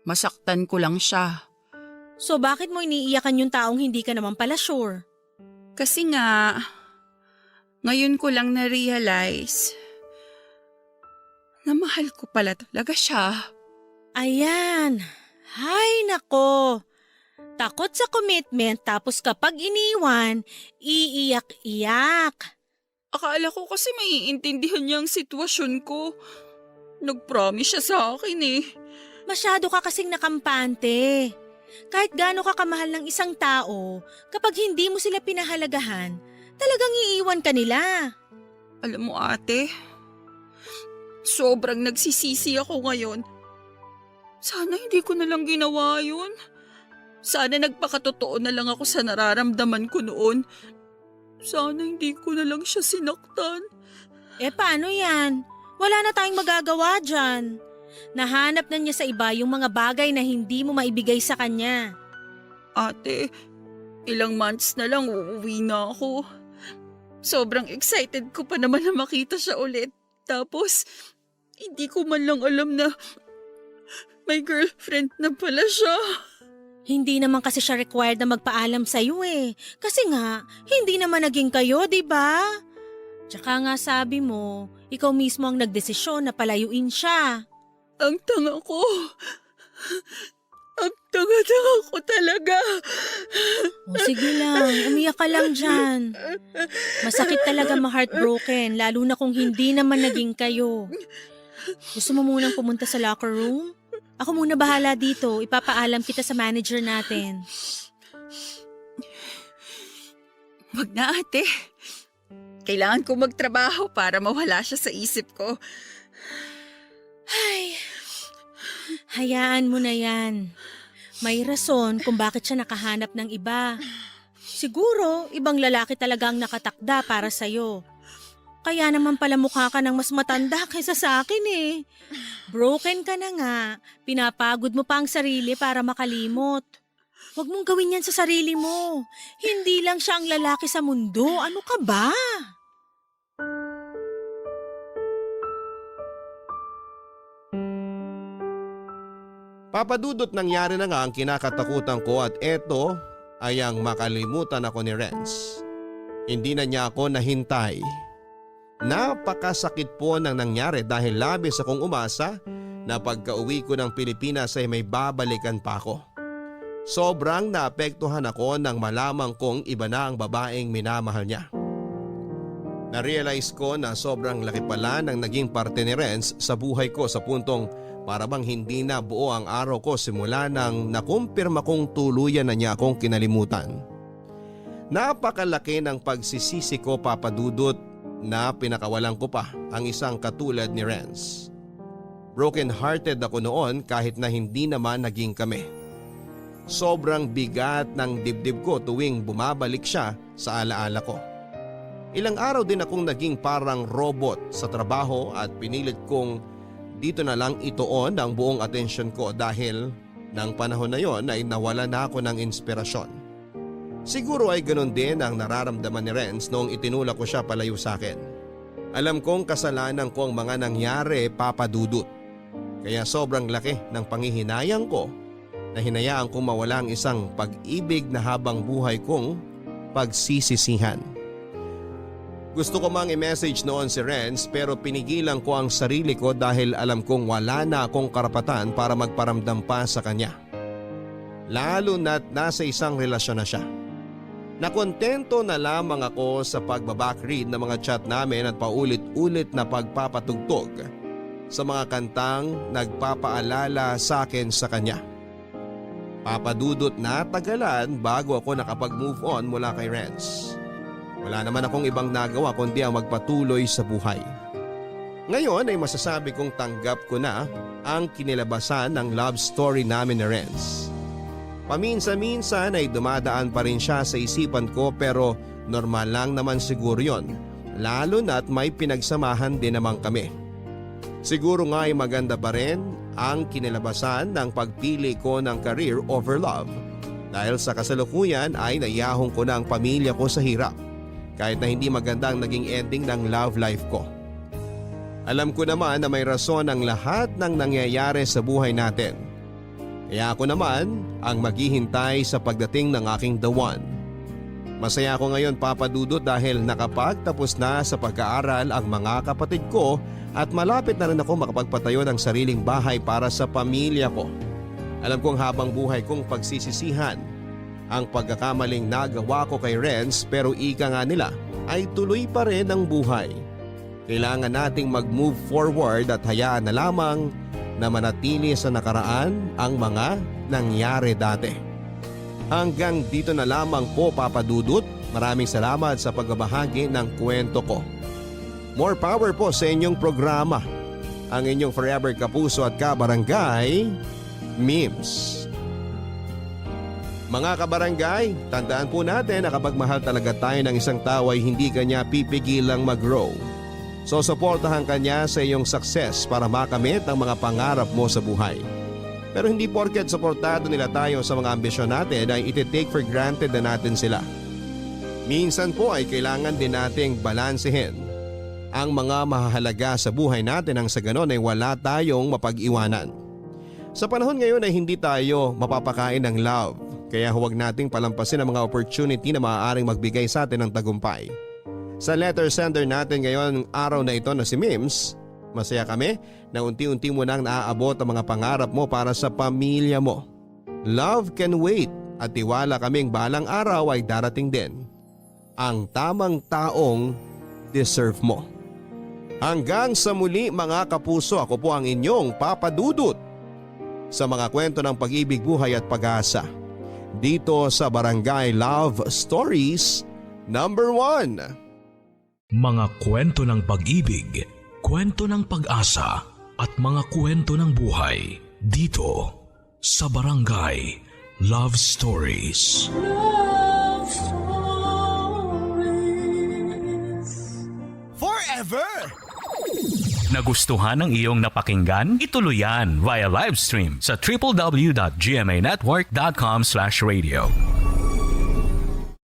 masaktan ko lang siya. So bakit mo iniiyakan yung taong hindi ka naman pala sure? Kasi nga, ngayon ko lang na-realize na mahal ko pala talaga siya. Ayan. Hay nako. Takot sa commitment tapos kapag iniwan, iiyak-iyak. Akala ko kasi maiintindihan niya ang sitwasyon ko. Nag-promise siya sa akin eh. Masyado ka kasing nakampante. Kahit gaano ka kamahal ng isang tao, kapag hindi mo sila pinahalagahan, talagang iiwan ka nila. Alam mo ate, sobrang nagsisisi ako ngayon. Sana hindi ko na lang ginawa yun. Sana nagpakatotoo na lang ako sa nararamdaman ko noon. Sana hindi ko na lang siya sinaktan. Paano yan? Wala na tayong magagawa dyan. Nahanap na niya sa iba yung mga bagay na hindi mo maibigay sa kanya. Ate, ilang months na lang uuwi na ako. Sobrang excited ko pa naman na makita siya ulit. Tapos, hindi ko man lang alam na may girlfriend na pala siya. Hindi naman kasi siya required na magpaalam sa'yo eh. Kasi nga, hindi naman naging kayo, di ba? Tsaka nga sabi mo, ikaw mismo ang nagdesisyon na palayuin siya. Ang tanga ko. Ang tanga-tanga ko talaga. O sige lang, umiyak ka lang dyan. Masakit talaga ma-heartbroken, lalo na kung hindi naman naging kayo. Gusto mo munang pumunta sa locker room? Ako muna bahala dito, ipapaalam kita sa manager natin. Wag na ate. Kailangan ko magtrabaho para mawala siya sa isip ko. Ay, hayaan mo na yan. May rason kung bakit siya nakahanap ng iba. Siguro, ibang lalaki talaga ang nakatakda para sa'yo. Kaya naman pala mukha ka ng mas matanda kaysa sa akin eh. Broken ka na nga, pinapagod mo pa ang sarili para makalimot. Huwag mong gawin yan sa sarili mo. Hindi lang siya ang lalaki sa mundo. Ano ka ba? Papadudot nangyari na nga ang kinakatakutan ko at eto ay ang makalimutan ako ni Renz. Hindi na niya ako nahintay. Napakasakit po nang nangyari dahil labis akong umasa na pagka-uwi ko ng Pilipinas ay may babalikan pa ako. Sobrang naapektuhan ako nang malamang kong iba na ang babaeng minamahal niya. Na-realize ko na sobrang laki pala ng naging parte ni Renz sa buhay ko sa puntong para bang hindi na buo ang araw ko simula nang nakumpirma kong tuluyan na niya akong kinalimutan. Napakalaki ng pagsisisi ko, Papa Dudut, na pinakawalan ko pa ang isang katulad ni Renz. Broken hearted ako noon kahit na hindi naman naging kami. Sobrang bigat ng dibdib ko tuwing bumabalik siya sa alaala ko. Ilang araw din akong naging parang robot sa trabaho at pinilit kong dito na lang ituon ang buong atensyon ko dahil nang panahon na yon ay nawala na ako ng inspirasyon. Siguro ay ganun din ang nararamdaman ni Renz noong itinulak ko siya palayo sa akin. Alam kong kasalanan ko ang mga nangyari, Papa Dudut. Kaya sobrang laki ng panghihinayang ko na hinayaan kong mawala ang isang pag-ibig na habang buhay kong pagsisisihan. Gusto ko mang i-message noon si Renz pero pinigilan ko ang sarili ko dahil alam kong wala na akong karapatan para magparamdam pa sa kanya. Lalo na't nasa isang relasyon na siya. Nakontento na lamang ako sa pagbabackread ng mga chat namin at paulit-ulit na pagpapatugtog sa mga kantang nagpapaalala sa akin sa kanya. Papadudot na tagalan bago ako nakapag-move on mula kay Renz. Wala naman akong ibang nagawa kundi ang magpatuloy sa buhay. Ngayon ay masasabi kong tanggap ko na ang kinilabasan ng love story namin ni Renz. Paminsan-minsan ay dumadaan pa rin siya sa isipan ko pero normal lang naman siguro yon, lalo na't may pinagsamahan din naman kami. Siguro nga ay maganda pa rin ang kinilabasan ng pagpili ko ng career over love dahil sa kasalukuyan ay naiyahong ko na ang pamilya ko sa hirap kahit na hindi maganda ang naging ending ng love life ko. Alam ko naman na may rason ang lahat ng nangyayari sa buhay natin. Kaya ako naman ang maghihintay sa pagdating ng aking the one. Masaya ako ngayon, Papa Dudut, dahil nakapagtapos na sa pag-aaral ang mga kapatid ko at malapit na rin ako makapagpatayo ng sariling bahay para sa pamilya ko. Alam kong habang buhay kong pagsisisihan ang pagkakamaling nagawa ko kay Renz pero ika nga nila ay tuloy pa rin ang buhay. Kailangan nating mag-move forward at hayaan na lamang na manatili sa nakaraan ang mga nangyari dati. Hanggang dito na lamang po, Papa Dudut. Maraming salamat sa pagbabahagi ng kwento ko. More power po sa inyong programa. Ang inyong forever kapuso at kabarangay, Mims. Mga kabarangay, tandaan po natin na kapag mahal talaga tayo ng isang tao ay hindi kanya pipigilang mag-grow. So suportahan ka niya sa iyong success para makamit ang mga pangarap mo sa buhay. Pero hindi porket suportado nila tayo sa mga ambisyon natin ay iti-take for granted na natin sila. Minsan po ay kailangan din nating balansehin ang mga mahalaga sa buhay natin nang sa ganon ay wala tayong mapag-iwanan. Sa panahon ngayon ay hindi tayo mapapakain ng love kaya huwag nating palampasin ang mga opportunity na maaaring magbigay sa atin ng tagumpay. Sa letter sender natin ngayon araw na ito na si Mims, masaya kami na unti-unti mo nang naaabot ang mga pangarap mo para sa pamilya mo. Love can wait at tiwala kaming balang araw ay darating din ang tamang taong deserve mo. Hanggang sa muli mga kapuso, ako po ang inyong Papa Dudut sa mga kwento ng pag-ibig, buhay at pag-asa dito sa Barangay Love Stories #1. Mga kwento ng pag-ibig, kwento ng pag-asa at mga kwento ng buhay dito sa Barangay Love Stories. Love Stories. Forever! Nagustuhan ng iyong napakinggan? Ituloy yan via live stream sa www.gmanetwork.com/radio.